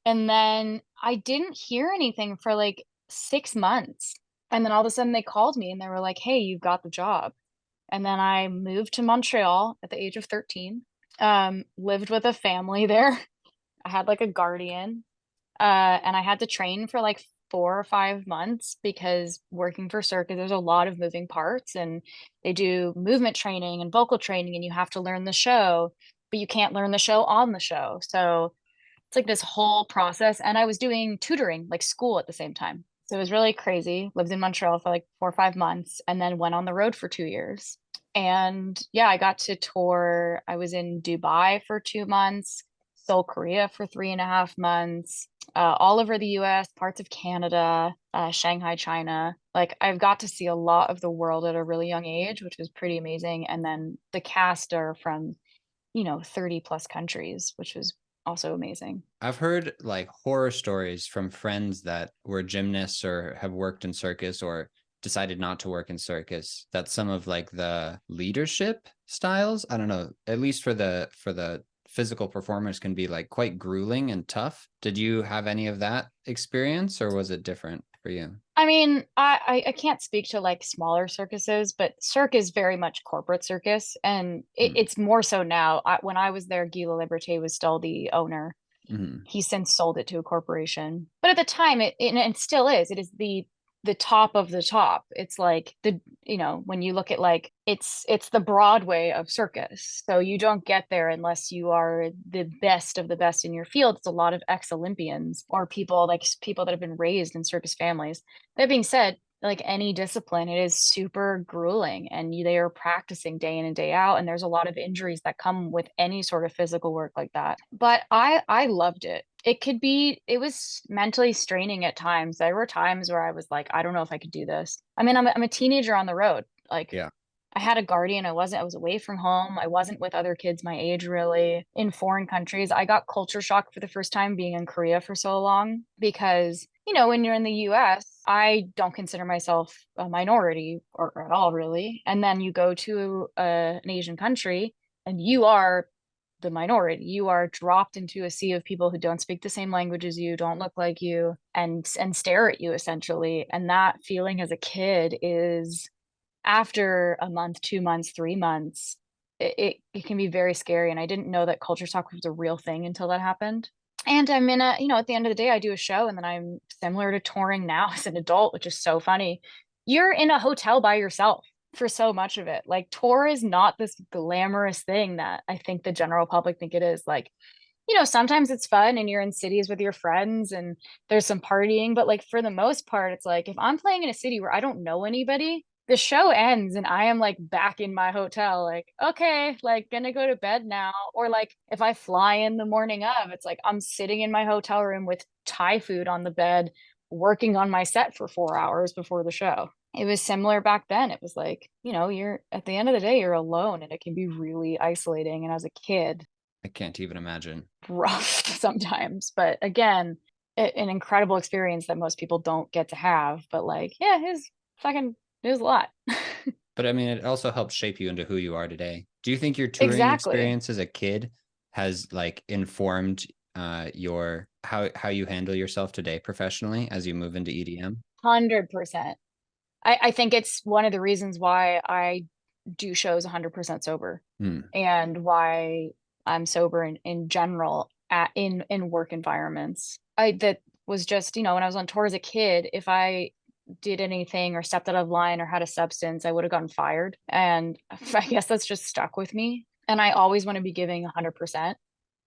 And then I didn't hear anything for like 6 months. And then all of a sudden they called me and they were like, hey, you've got the job. And then I moved to Montreal at the age of 13, lived with a family there. I had like a guardian, and I had to train for like 4 or 5 months because working for Circus, there's a lot of moving parts and they do movement training and vocal training, and you have to learn the show, but you can't learn the show on the show. So it's like this whole process. And I was doing tutoring, like school at the same time. So it was really crazy. Lived in Montreal for like 4 or 5 months and then went on the road for 2 years. And yeah, I got to tour. I was in Dubai for 2 months, Seoul, Korea for 3.5 months, all over the US, parts of Canada, Shanghai, China. Like I've got to see a lot of the world at a really young age, which was pretty amazing. And then the cast are from, 30 plus countries, which was also amazing. I've heard like horror stories from friends that were gymnasts or have worked in circus or decided not to work in circus, that some of like the leadership styles, I don't know, at least for the physical performers can be like quite grueling and tough. Did you have any of that experience or was it different for you? I mean, I can't speak to like smaller circuses, but Cirque is very much corporate circus, and Mm. it's more so now. When I was there, Guy Laliberté was still the owner. Mhm. He's since sold it to a corporation, but at the time, it still is. It is the top of the top. It's like when you look at like it's the Broadway of circus. So you don't get there unless you are the best of the best in your field. It's a lot of ex-Olympians or people that have been raised in circus families. That being said, like any discipline, it is super grueling and they are practicing day in and day out. And there's a lot of injuries that come with any sort of physical work like that. But I loved it. It was mentally straining at times. There were times where I was like, I don't know if I could do this. I mean, I'm a teenager on the road. Like Yeah. I had a guardian. I was away from home. I wasn't with other kids my age really in foreign countries. I got culture shock for the first time being in Korea for so long because, when you're in the US, I don't consider myself a minority or at all really. And then you go to an Asian country and you are the minority. You are dropped into a sea of people who don't speak the same language as you, don't look like you, and stare at you essentially. And that feeling as a kid is after a month, 2 months, 3 months, it can be very scary. And I didn't know that culture shock was a real thing until that happened. And I'm in at the end of the day, I do a show and then I'm similar to touring now as an adult, which is so funny. You're in a hotel by yourself for so much of it. Like tour is not this glamorous thing that I think the general public think it is. Like, sometimes it's fun and you're in cities with your friends and there's some partying, but like for the most part, it's like if I'm playing in a city where I don't know anybody, the show ends and I am like back in my hotel, like, okay, like gonna go to bed now. Or like if I fly in the morning of, it's like I'm sitting in my hotel room with Thai food on the bed, working on my set for 4 hours before the show. It was similar back then. It was like, you're at the end of the day, you're alone and it can be really isolating. And as a kid, I can't even imagine. rough sometimes. But again, an incredible experience that most people don't get to have. But like, yeah, it was a lot. But I mean, it also helps shape you into who you are today. Do you think your touring Exactly. experience as a kid has like informed your how you handle yourself today professionally as you move into EDM? 100%. I think it's one of the reasons why I do shows 100% sober Hmm. and why I'm sober in general in work environments. That was just, when I was on tour as a kid, if I did anything or stepped out of line or had a substance, I would have gotten fired. And I guess that's just stuck with me. And I always want to be giving 100%.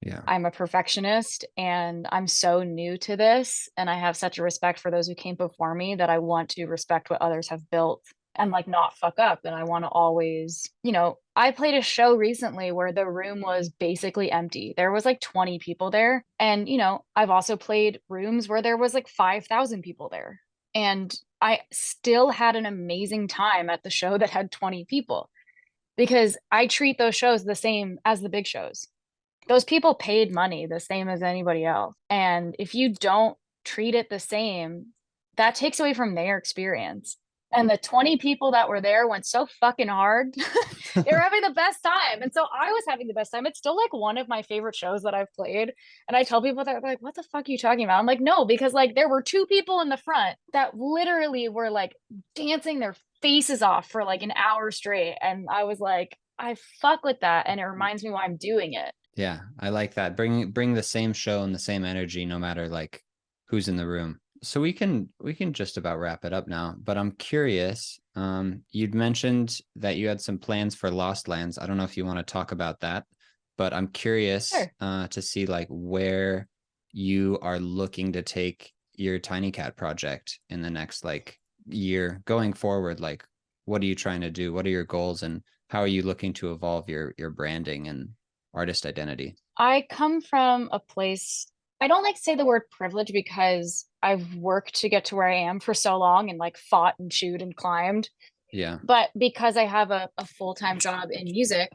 Yeah. I'm a perfectionist and I'm so new to this. And I have such a respect for those who came before me that I want to respect what others have built and like not fuck up. And I want to always, I played a show recently where the room was basically empty. There was like 20 people there. And, I've also played rooms where there was like 5,000 people there. And I still had an amazing time at the show that had 20 people because I treat those shows the same as the big shows. Those people paid money the same as anybody else. And if you don't treat it the same, that takes away from their experience. And the 20 people that were there went so fucking hard. They were having the best time. And so I was having the best time. It's still like one of my favorite shows that I've played. And I tell people that are like, what the fuck are you talking about? I'm like, no, because like there were two people in the front that literally were like dancing their faces off for like an hour straight. And I was like, I fuck with that. And it reminds me why I'm doing it. Yeah, I like that. Bring the same show and the same energy no matter like who's in the room. So we can just about wrap it up now, but I'm curious. You'd mentioned that you had some plans for Lost Lands. I don't know if you want to talk about that, but I'm curious Sure. to see like where you are looking to take your TinyKVT project in the next like year going forward? Like, what are you trying to do? What are your goals, and how are you looking to evolve your branding and artist identity? I come from a place, I don't like to say the word privilege because I've worked to get to where I am for so long and like fought and chewed and climbed. Yeah. But because I have a full-time job in music,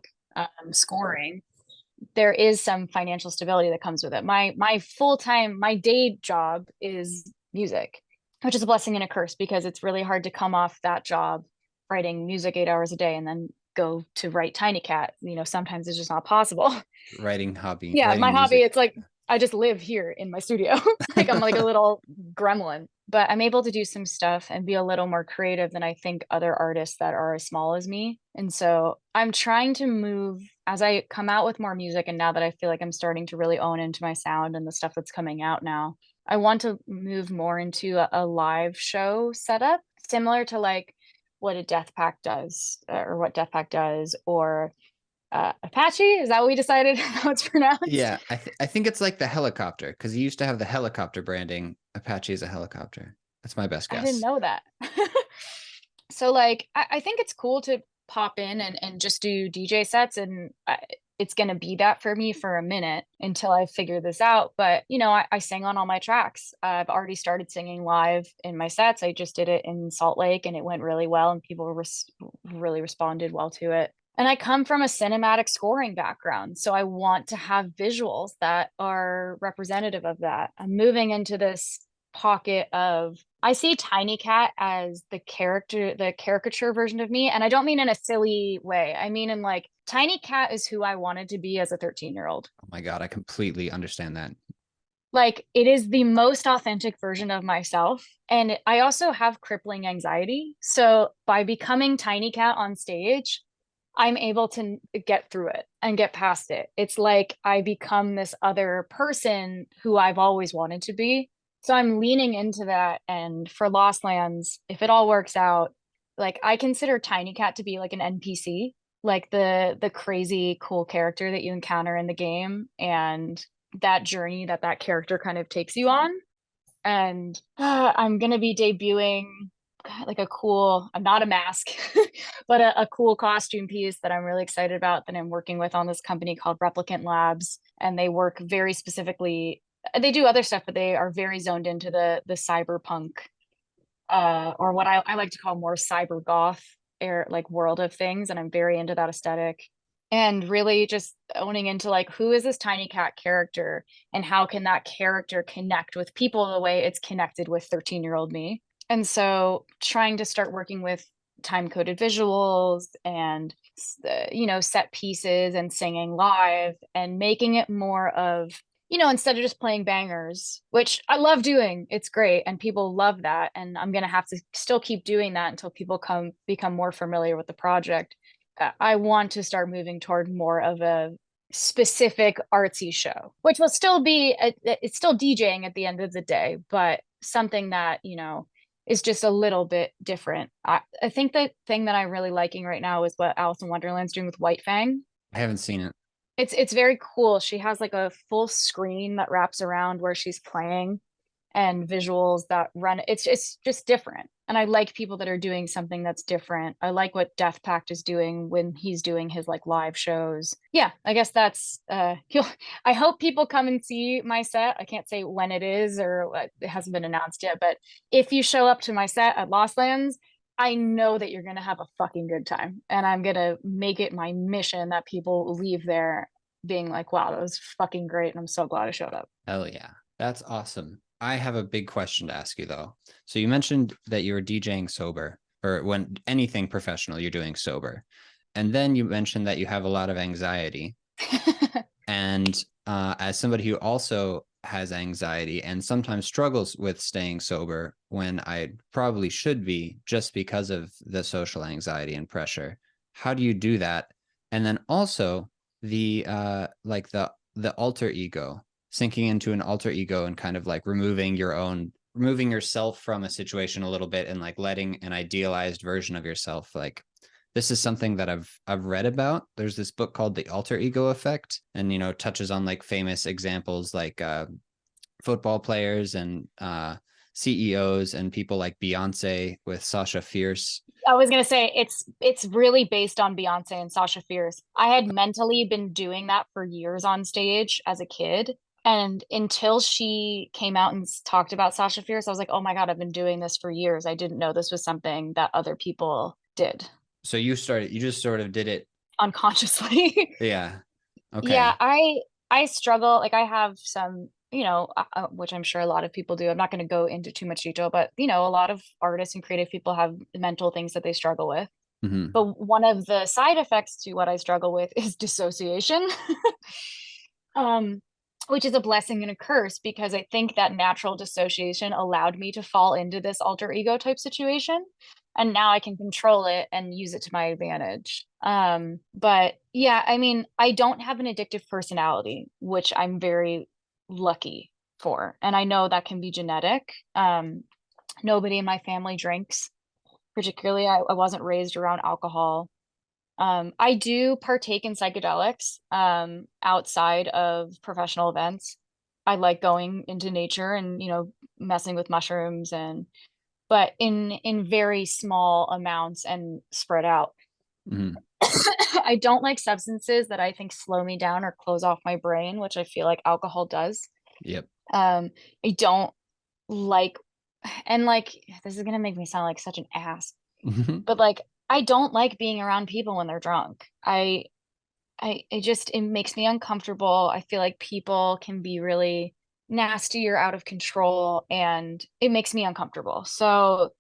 scoring, there is some financial stability that comes with it. My full-time, my day job is music, which is a blessing and a curse because it's really hard to come off that job writing music 8 hours a day and then go to write TinyKVT. Sometimes it's just not possible. Yeah, my Writing hobby, music. it's like I just live here in my studio. Like I'm like a little gremlin, but I'm able to do some stuff and be a little more creative than I think other artists that are as small as me. And so I'm trying to move as I come out with more music. And now that I feel like I'm starting to really own into my sound and the stuff that's coming out now, I want to move more into a live show setup, similar to like what a Death Pack does, or what Death Pack does, or Apache. Is that what we decided how it's pronounced? Yeah, I think it's like the helicopter, because you used to have the helicopter branding. Apache is a helicopter. That's my best I didn't guess. know that. So like I think it's cool to pop in and just do DJ sets, and it's going to be that for me for a minute until I figure this out. But I sing on all my tracks. I've already started singing live in my sets. I just did it in Salt Lake and it went really well, and people really responded well to it. And I come from a cinematic scoring background, so I want to have visuals that are representative of that. I'm moving into this pocket of, I see TinyKVT as the character, the caricature version of me. And I don't mean in a silly way. I mean in like TinyKVT is who I wanted to be as a 13-year-old. Oh my God, I completely understand that. Like it is the most authentic version of myself. And I also have crippling anxiety. So by becoming TinyKVT on stage, I'm able to get through it and get past it. It's like I become this other person who I've always wanted to be. So I'm leaning into that. And for Lost Lands, if it all works out, like I consider TinyKVT to be like an NPC, like the crazy cool character that you encounter in the game, and that journey that character kind of takes you on. And I'm gonna be debuting like a cool, I'm not a mask, but a cool costume piece that I'm really excited about that I'm working with on this company called Replicant Labs. And they work very specifically, they do other stuff, but they are very zoned into the cyberpunk, or what I like to call more cyber goth air like world of things. And I'm very into that aesthetic. And really just owning into like who is this TinyKVT character and how can that character connect with people the way it's connected with 13-year-old me. And so trying to start working with time coded visuals and set pieces and singing live and making it more of, instead of just playing bangers, which I love doing, it's great and people love that, and I'm going to have to still keep doing that until people become more familiar with the project. I want to start moving toward more of a specific artsy show, which will still be it's still DJing at the end of the day, but something that is just a little bit different. I think the thing that I'm really liking right now is what Alice in Wonderland's doing with White Fang. I haven't seen it. It's very cool. She has like a full screen that wraps around where she's playing, and visuals that run. It's just different. And I like people that are doing something that's different. I like what Death Pact is doing when he's doing his like live shows. Yeah, I guess that's I hope people come and see my set. I can't say when it is, or it hasn't been announced yet, but if you show up to my set at Lost Lands, I know that you're going to have a fucking good time. And I'm going to make it my mission that people leave there being like, wow, that was fucking great. And I'm so glad I showed up. Hell yeah. That's awesome. I have a big question to ask you though. So you mentioned that you were DJing sober, or when anything professional you're doing sober. And then you mentioned that you have a lot of anxiety. And as somebody who also has anxiety and sometimes struggles with staying sober when I probably should be, just because of the social anxiety and pressure, how do you do that? And then also the like the alter ego, sinking into an alter ego and kind of like removing yourself from a situation a little bit and like letting an idealized version of yourself. Like, this is something that I've read about. There's this book called The Alter Ego Effect, and touches on like famous examples like football players and CEOs and people like Beyonce with Sasha Fierce. I was gonna say it's really based on Beyonce and Sasha Fierce. I had mentally been doing that for years on stage as a kid. And until she came out and talked about Sasha Fierce, I was like, oh my God, I've been doing this for years. I didn't know this was something that other people did So you just sort of did it. unconsciously. Yeah. Yeah, Okay. I struggle. Like I have some, which I'm sure a lot of people do. I'm not going to go into too much detail, but a lot of artists and creative people have mental things that they struggle with. Hmm. But one of the side effects to what I struggle with is dissociation. um, which is a blessing and a curse because I think that natural dissociation allowed me to fall into this alter ego type situation. And now I can control it and use it to my advantage. But yeah, I mean, I don't have an addictive personality, which I'm very lucky for. And I know that can be genetic. Nobody in my family drinks, particularly, I wasn't raised around alcohol. I do partake in psychedelics outside of professional events. I like going into nature and, messing with mushrooms and but in very small amounts and spread out. Hmm. I don't like substances that I think slow me down or close off my brain, which I feel like alcohol does. Yep. Um, I don't like, and like, this is gonna make me sound like such an ass, but like, I don't like being around people when they're drunk. It just it makes me uncomfortable. I feel like people can be really nasty or out of control, and it makes me uncomfortable. So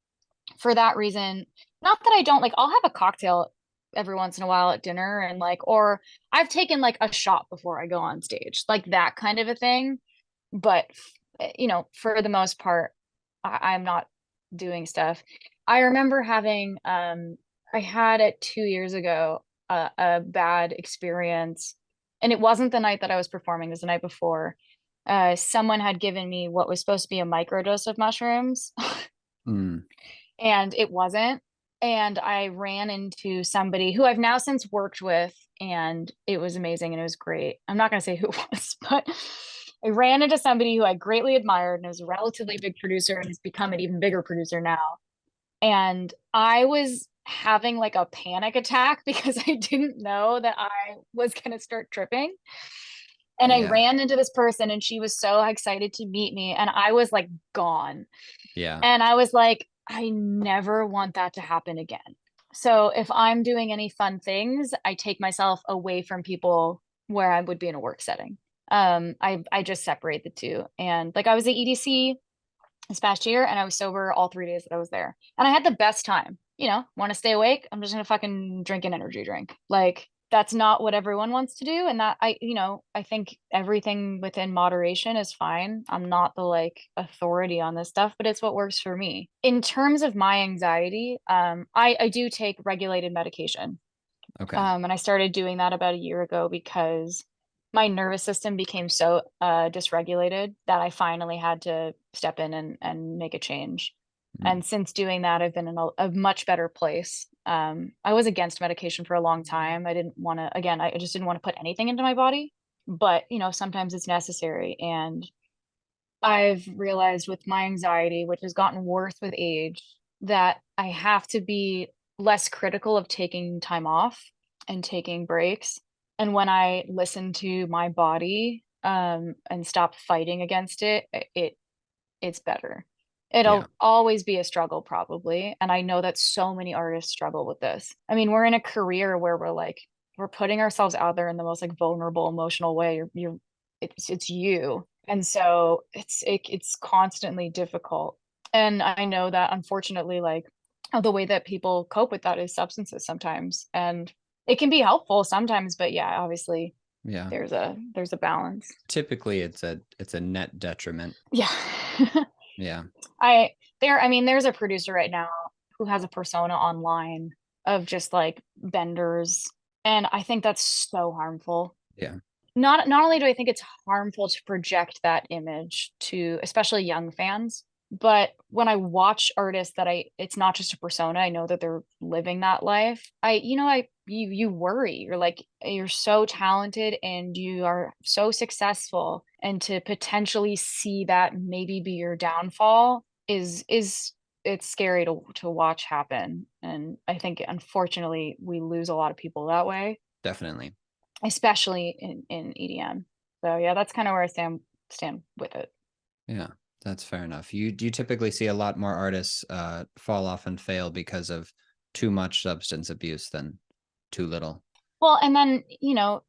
for that reason, not that I don't like, I'll have a cocktail every once in a while at dinner and like, or I've taken like a shot before I go on stage, like that kind of a thing. But, for the most part, I'm not doing stuff. I remember having, I had it 2 years ago, a bad experience. And it wasn't the night that I was performing, it was the night before. Someone had given me what was supposed to be a microdose of mushrooms Mm. and it wasn't. And I ran into somebody who I've now since worked with, and it was amazing and it was great. I'm not going to say who it was, but I ran into somebody who I greatly admired and is a relatively big producer and has become an even bigger producer now. And I was having like a panic attack because I didn't know that I was going to start tripping. And I Yeah. ran into this person and she was so excited to meet me and I was like gone. Yeah. And I was like, I never want that to happen again. So if I'm doing any fun things, I take myself away from people where I would be in a work setting. I just separate the two. And like I was at EDC this past year and I was sober all 3 days that I was there. And I had the best time. Want to stay awake? I'm just gonna fucking drink an energy drink. Like that's not what everyone wants to do. And that I think everything within moderation is fine. I'm not the like authority on this stuff, but it's what works for me. In terms of my anxiety, I do take regulated medication. Okay. And I started doing that about a year ago because my nervous system became so dysregulated that I finally had to step in and make a change. Mm. And since doing that, I've been in a much better place. I was against medication for a long time. I didn't want to, again, I just didn't want to put anything into my body. But, sometimes it's necessary. And I've realized with my anxiety, which has gotten worse with age, that I have to be less critical of taking time off and taking breaks. And when I listen to my body, and stop fighting against it's better. Yeah. It'll always be a struggle, probably. And I know that so many artists struggle with this. I mean, we're in a career where we're putting ourselves out there in the most like vulnerable, emotional way. It's you. And so it's constantly difficult. And I know that unfortunately, like the way that people cope with that is substances sometimes. And it can be helpful sometimes, but yeah, obviously Yeah. there's a balance. Typically it's a net detriment. Yeah. Yeah. There's a producer right now who has a persona online of just like benders, and I think that's so harmful. Yeah. Not only do I think it's harmful to project that image to especially young fans, But when I watch artists that it's not just a persona, I know that they're living that life. You worry. You're like, you're so talented and you are so successful. And to potentially see that maybe be your downfall is it's scary to watch happen. And I think unfortunately we lose a lot of people that way, Definitely. especially in EDM. So yeah, that's kind of where I stand with it. Yeah, that's fair enough. You do you typically see a lot more artists fall off and fail because of too much substance abuse than too little. Well, and then,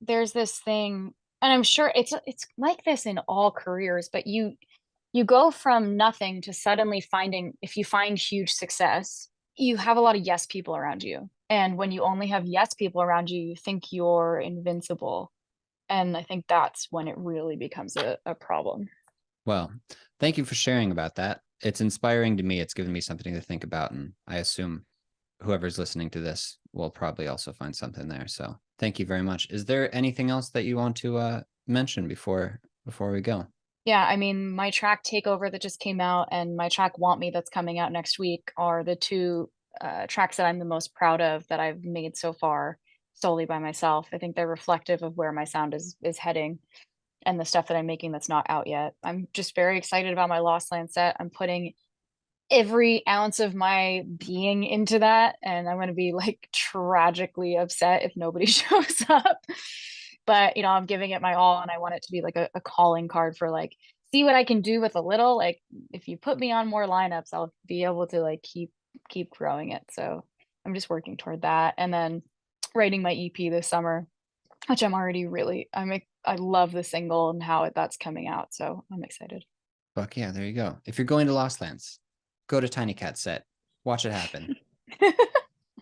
there's this thing, and I'm sure it's like this in all careers, but you go from nothing to suddenly finding, if you find huge success, you have a lot of yes people around you. And when you only have yes people around you, you think you're invincible. And I think that's when it really becomes a problem. Well, thank you for sharing about that. It's inspiring to me. It's given me something to think about, and I assume whoever's listening to this will probably also find something there. So thank you very much. Is there anything else that you want to mention before we go? Yeah, I mean, my track Takeover that just came out and my track Want Me that's coming out next week are the two tracks that I'm the most proud of that I've made so far solely by myself. I think they're reflective of where my sound is heading and the stuff that I'm making that's not out yet. I'm just very excited about my Lost Land set. I'm putting every ounce of my being into that, and I'm going to be like tragically upset if nobody shows up. But I'm giving it my all, and I want it to be like a calling card for like, see what I can do with a little. Like, if you put me on more lineups, I'll be able to like keep growing it. So I'm just working toward that, and then writing my EP this summer, which I love the single and how that's coming out. So I'm excited. Fuck yeah, there you go. If you're going to Lost Lands, go to TinyKVT set. Watch it happen.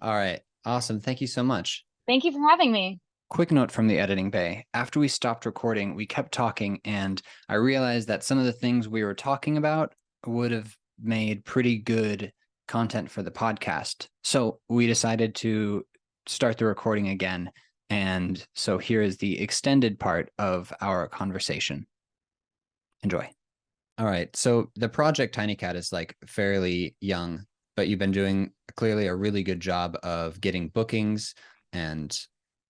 All right. Awesome. Thank you so much. Thank you for having me. Quick note from the editing bay. After we stopped recording, we kept talking, and I realized that some of the things we were talking about would have made pretty good content for the podcast. So we decided to start the recording again. And so here is the extended part of our conversation. Enjoy. All right. So the project TinyKVT is like fairly young, but you've been doing clearly a really good job of getting bookings, and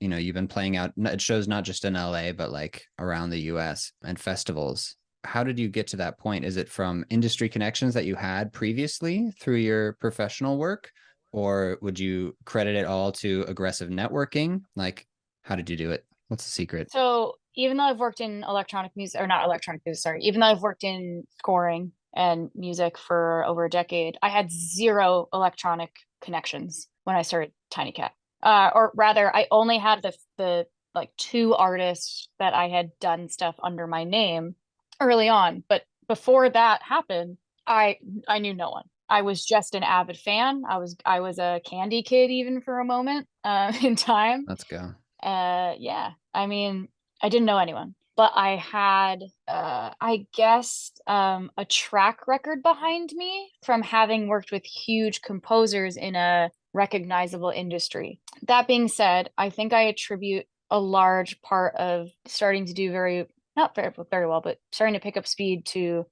you've been playing out it shows not just in LA but like around the US and festivals. How did you get to that point? Is it from industry connections that you had previously through your professional work, or would you credit it all to aggressive networking? Like, how did you do it? What's the secret? So even though I've worked in electronic music, or not electronic music, sorry, even though I've worked in scoring and music for over a decade, I had zero electronic connections when I started TinyKVT. Or rather, I only had the like two artists that I had done stuff under my name early on. But before that happened, I knew no one. I was just an avid fan. I was a candy kid even for a moment in time. Let's go. Yeah, I mean, I didn't know anyone, but I had, I guess, a track record behind me from having worked with huge composers in a recognizable industry. That being said, I think I attribute a large part of starting to do not very well, but starting to pick up speed to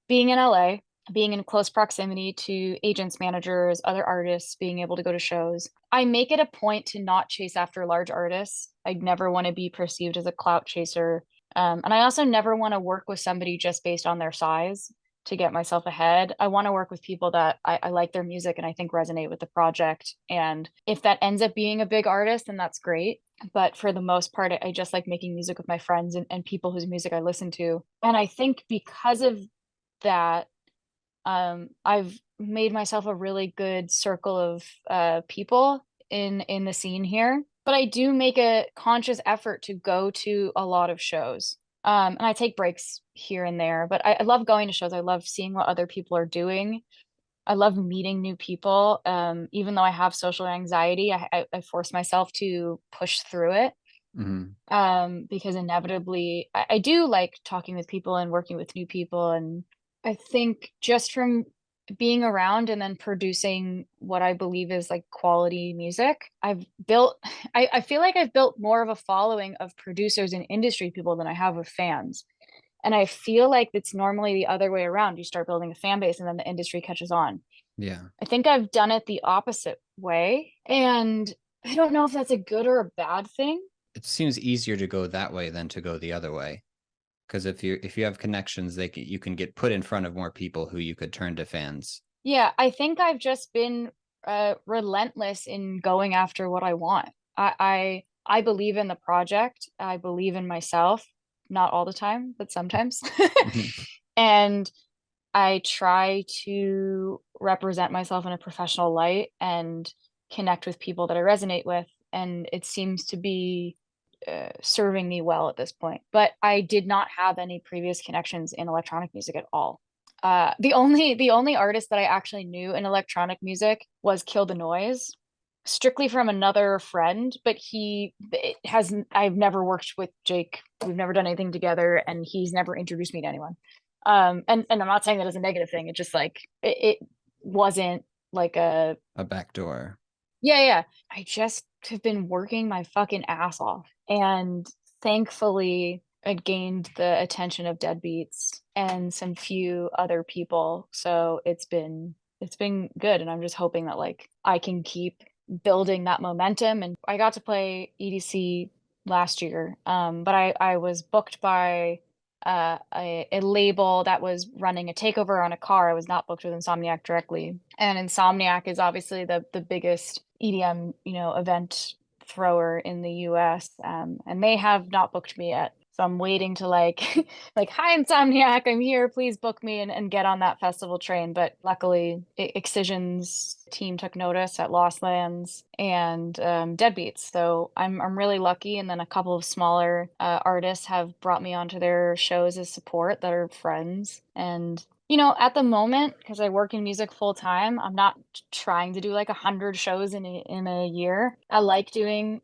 being in LA, being in close proximity to agents, managers, other artists, being able to go to shows. I make it a point to not chase after large artists. I never want to be perceived as a clout chaser. And I also never want to work with somebody just based on their size to get myself ahead. I want to work with people that I like their music and I think resonate with the project. And if that ends up being a big artist, then that's great. But for the most part, I just like making music with my friends and people whose music I listen to. And I think because of that, I've made myself a really good circle of people in the scene here. But I do make a conscious effort to go to a lot of shows. And I take breaks here and there, but I love going to shows. I love seeing what other people are doing. I love meeting new people. Even though I have social anxiety, I force myself to push through it. Mm-hmm. Because inevitably I do like talking with people and working with new people. And I think just from being around and then producing what I believe is like quality music, I feel like I've built more of a following of producers and industry people than I have of fans. And I feel like it's normally the other way around. You start building a fan base and then the industry catches on. Yeah. I think I've done it the opposite way. And I don't know if that's a good or a bad thing. It seems easier to go that way than to go the other way. Because if you have connections, you can get put in front of more people who you could turn to fans. Yeah, I think I've just been relentless in going after what I want. I believe in the project. I believe in myself, not all the time, but sometimes. And I try to represent myself in a professional light and connect with people that I resonate with. And it seems to be serving me well at this point. But I did not have any previous connections in electronic music at all. The only artist that I actually knew in electronic music was Kill the Noise, strictly from another friend. But I've never worked with Jake. We've never done anything together, and he's never introduced me to anyone. And I'm not saying that as a negative thing. It's just like it wasn't like A backdoor. yeah, yeah. I just have been working my fucking ass off. And thankfully, I gained the attention of Deadbeats and some few other people. So it's been good. And I'm just hoping that like I can keep building that momentum. And I got to play EDC last year. But I was booked by a label that was running a takeover on a car. I was not booked with Insomniac directly. And Insomniac is obviously the biggest EDM, event thrower in the US. And they have not booked me yet. So I'm waiting to like like, hi Insomniac, I'm here, please book me and get on that festival train. But luckily Excision's team took notice at Lost Lands and Deadbeats. So I'm really lucky. And then a couple of smaller artists have brought me onto their shows as support that are friends. And at the moment, because I work in music full time, I'm not trying to do like 100 shows in a year. I like doing,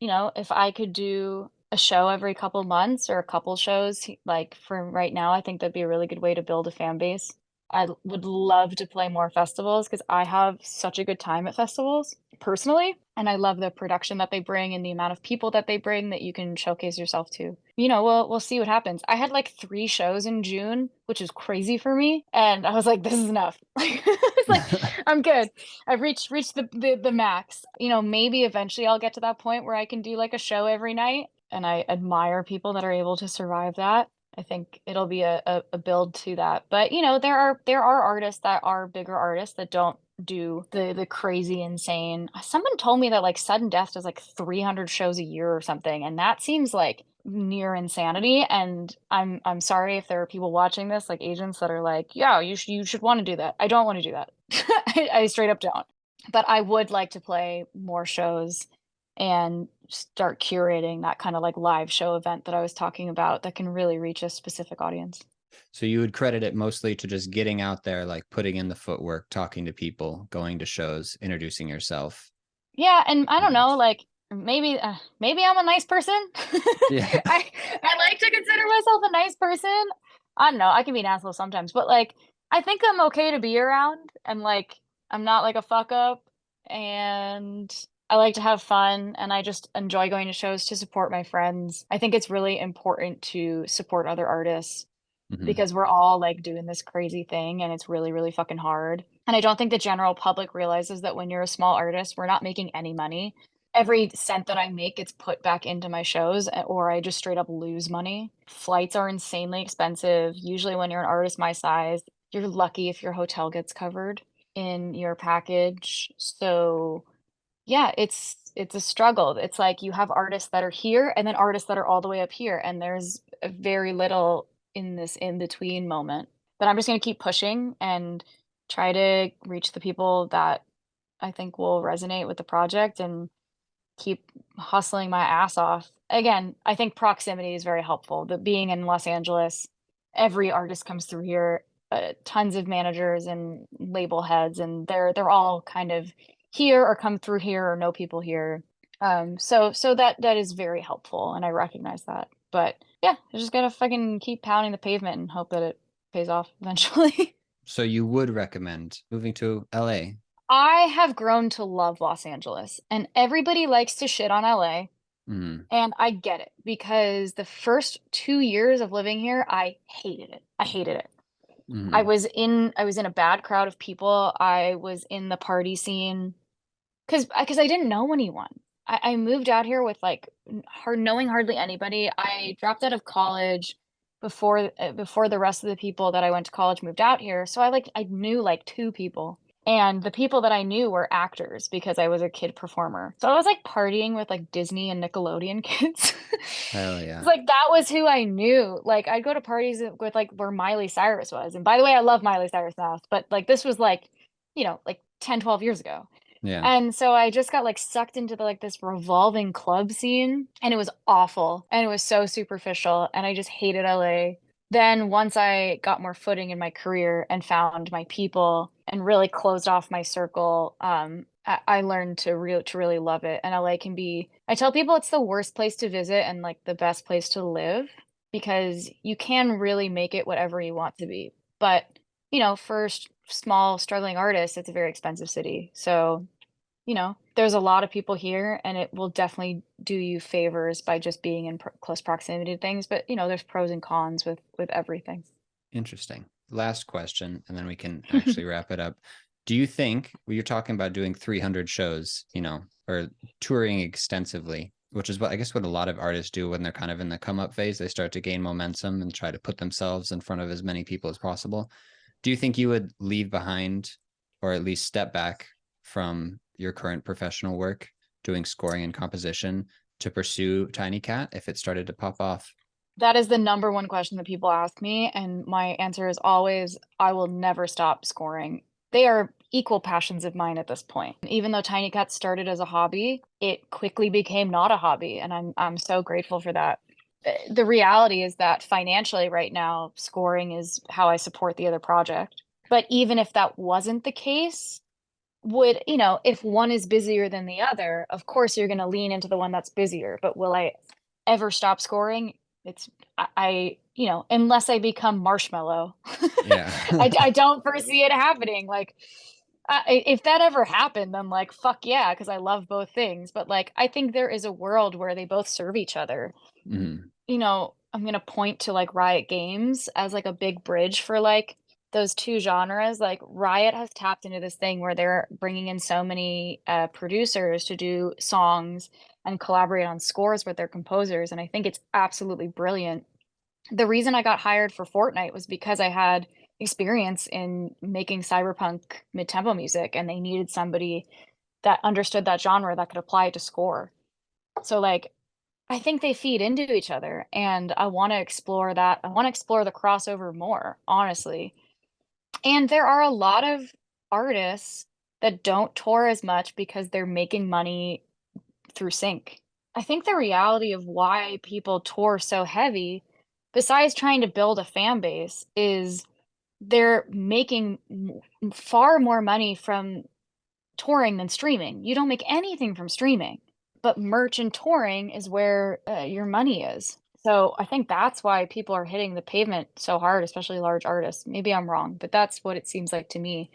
if I could do a show every couple months or a couple shows, like for right now, I think that'd be a really good way to build a fan base. I would love to play more festivals because I have such a good time at festivals personally. And I love the production that they bring and the amount of people that they bring that you can showcase yourself to. We'll see what happens. I had like 3 shows in June, which is crazy for me. And I was like, this is enough. It's like, I'm good. I've reached the max. Maybe eventually I'll get to that point where I can do like a show every night. And I admire people that are able to survive that. I think it'll be a build to that. But there are artists that are bigger artists that don't do the crazy insane. Someone told me that like Sudden Death does like 300 shows a year or something, and that seems like near insanity. And I'm sorry if there are people watching this, like agents that are like, yeah, you should want to do that. I don't want to do that. I straight up don't. But I would like to play more shows and start curating that kind of like live show event that I was talking about that can really reach a specific audience. So you would credit it mostly to just getting out there, like putting in the footwork, talking to people, going to shows, introducing yourself. Yeah, and I don't And know, like maybe I'm a nice person. yeah. I like to consider myself a nice person. I don't know, I can be an asshole sometimes, but like I think I'm okay to be around and like I'm not like a fuck up and I like to have fun and I just enjoy going to shows to support my friends. I think it's really important to support other artists Mhm. because we're all like doing this crazy thing and it's really, really fucking hard. And I don't think the general public realizes that when you're a small artist, we're not making any money. Every cent that I make gets put back into my shows, or I just straight up lose money. Flights are insanely expensive. Usually, when you're an artist my size, you're lucky if your hotel gets covered in your package. So, yeah, it's a struggle. It's like you have artists that are here and then artists that are all the way up here, and there's very little in this in between moment. But I'm just gonna keep pushing and try to reach the people that I think will resonate with the project and keep hustling my ass off. Again, I think proximity is very helpful. The being in Los Angeles, every artist comes through here, tons of managers and label heads, and they're all kind of here or come through here or know people here. So that is very helpful, and I recognize that. But yeah, I just gotta fucking keep pounding the pavement and hope that it pays off eventually. So you would recommend moving to LA? I have grown to love Los Angeles, and everybody likes to shit on LA. Mm, And I get it because the first 2 years of living here, I hated it. I hated it. mm, I was in a bad crowd of people. I was in the party scene because I didn't know anyone. I moved out here with like knowing hardly anybody. I dropped out of college before the rest of the people that I went to college moved out here. So I knew like two people. And the people that I knew were actors because I was a kid performer. So I was like partying with like Disney and Nickelodeon kids. hell It's yeah. like that was who I knew. Like I'd go to parties with like where Miley Cyrus was. And by the way, I love Miley Cyrus now, but like this was like, like 10, 12 years ago. Yeah. And so I just got like sucked into like this revolving club scene and it was awful and it was so superficial and I just hated LA. Then once I got more footing in my career and found my people and really closed off my circle, I learned to really love it. And LA can be, I tell people it's the worst place to visit and like the best place to live because you can really make it whatever you want to be. But for small struggling artists, it's a very expensive city. So there's a lot of people here and it will definitely do you favors by just being in close proximity to things. But, there's pros and cons with everything. Interesting. Last question, and then we can actually wrap it up. Do you think well, you're talking about doing 300 shows, or touring extensively, which is what I guess what a lot of artists do when they're kind of in the come up phase, they start to gain momentum and try to put themselves in front of as many people as possible. Do you think you would leave behind or at least step back from your current professional work doing scoring and composition to pursue TinyKVT if it started to pop off? That is the number one question that people ask me. And my answer is always, I will never stop scoring. They are equal passions of mine at this point. Even though TinyKVT started as a hobby, it quickly became not a hobby. And I'm so grateful for that. The reality is that financially right now, scoring is how I support the other project. But even if that wasn't the case, if one is busier than the other, of course you're going to lean into the one that's busier. But will I ever stop scoring? It's unless I become Marshmallow, Yeah. I don't foresee it happening. Like, if that ever happened, then like fuck yeah, because I love both things. But like, I think there is a world where they both serve each other. Mm, I'm gonna point to like Riot Games as like a big bridge for like those two genres. Like Riot has tapped into this thing where they're bringing in so many producers to do songs and collaborate on scores with their composers, and I think it's absolutely brilliant. The reason I got hired for Fortnite was because I had experience in making cyberpunk mid-tempo music, and they needed somebody that understood that genre that could apply it to score. So like I think they feed into each other, and I want to explore that. I want to explore the crossover more, honestly. And there are a lot of artists that don't tour as much because they're making money through sync. I think the reality of why people tour so heavy, besides trying to build a fan base, is they're making far more money from touring than streaming. You don't make anything from streaming, but merch and touring is where your money is. So I think that's why people are hitting the pavement so hard, especially large artists. Maybe I'm wrong, but that's what it seems like to me.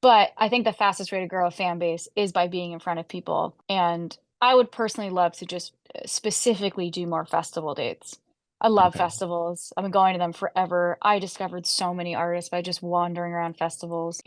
But I think the fastest way to grow a fan base is by being in front of people. And I would personally love to just specifically do more festival dates. I love okay. festivals. I've been going to them forever. I discovered so many artists by just wandering around festivals.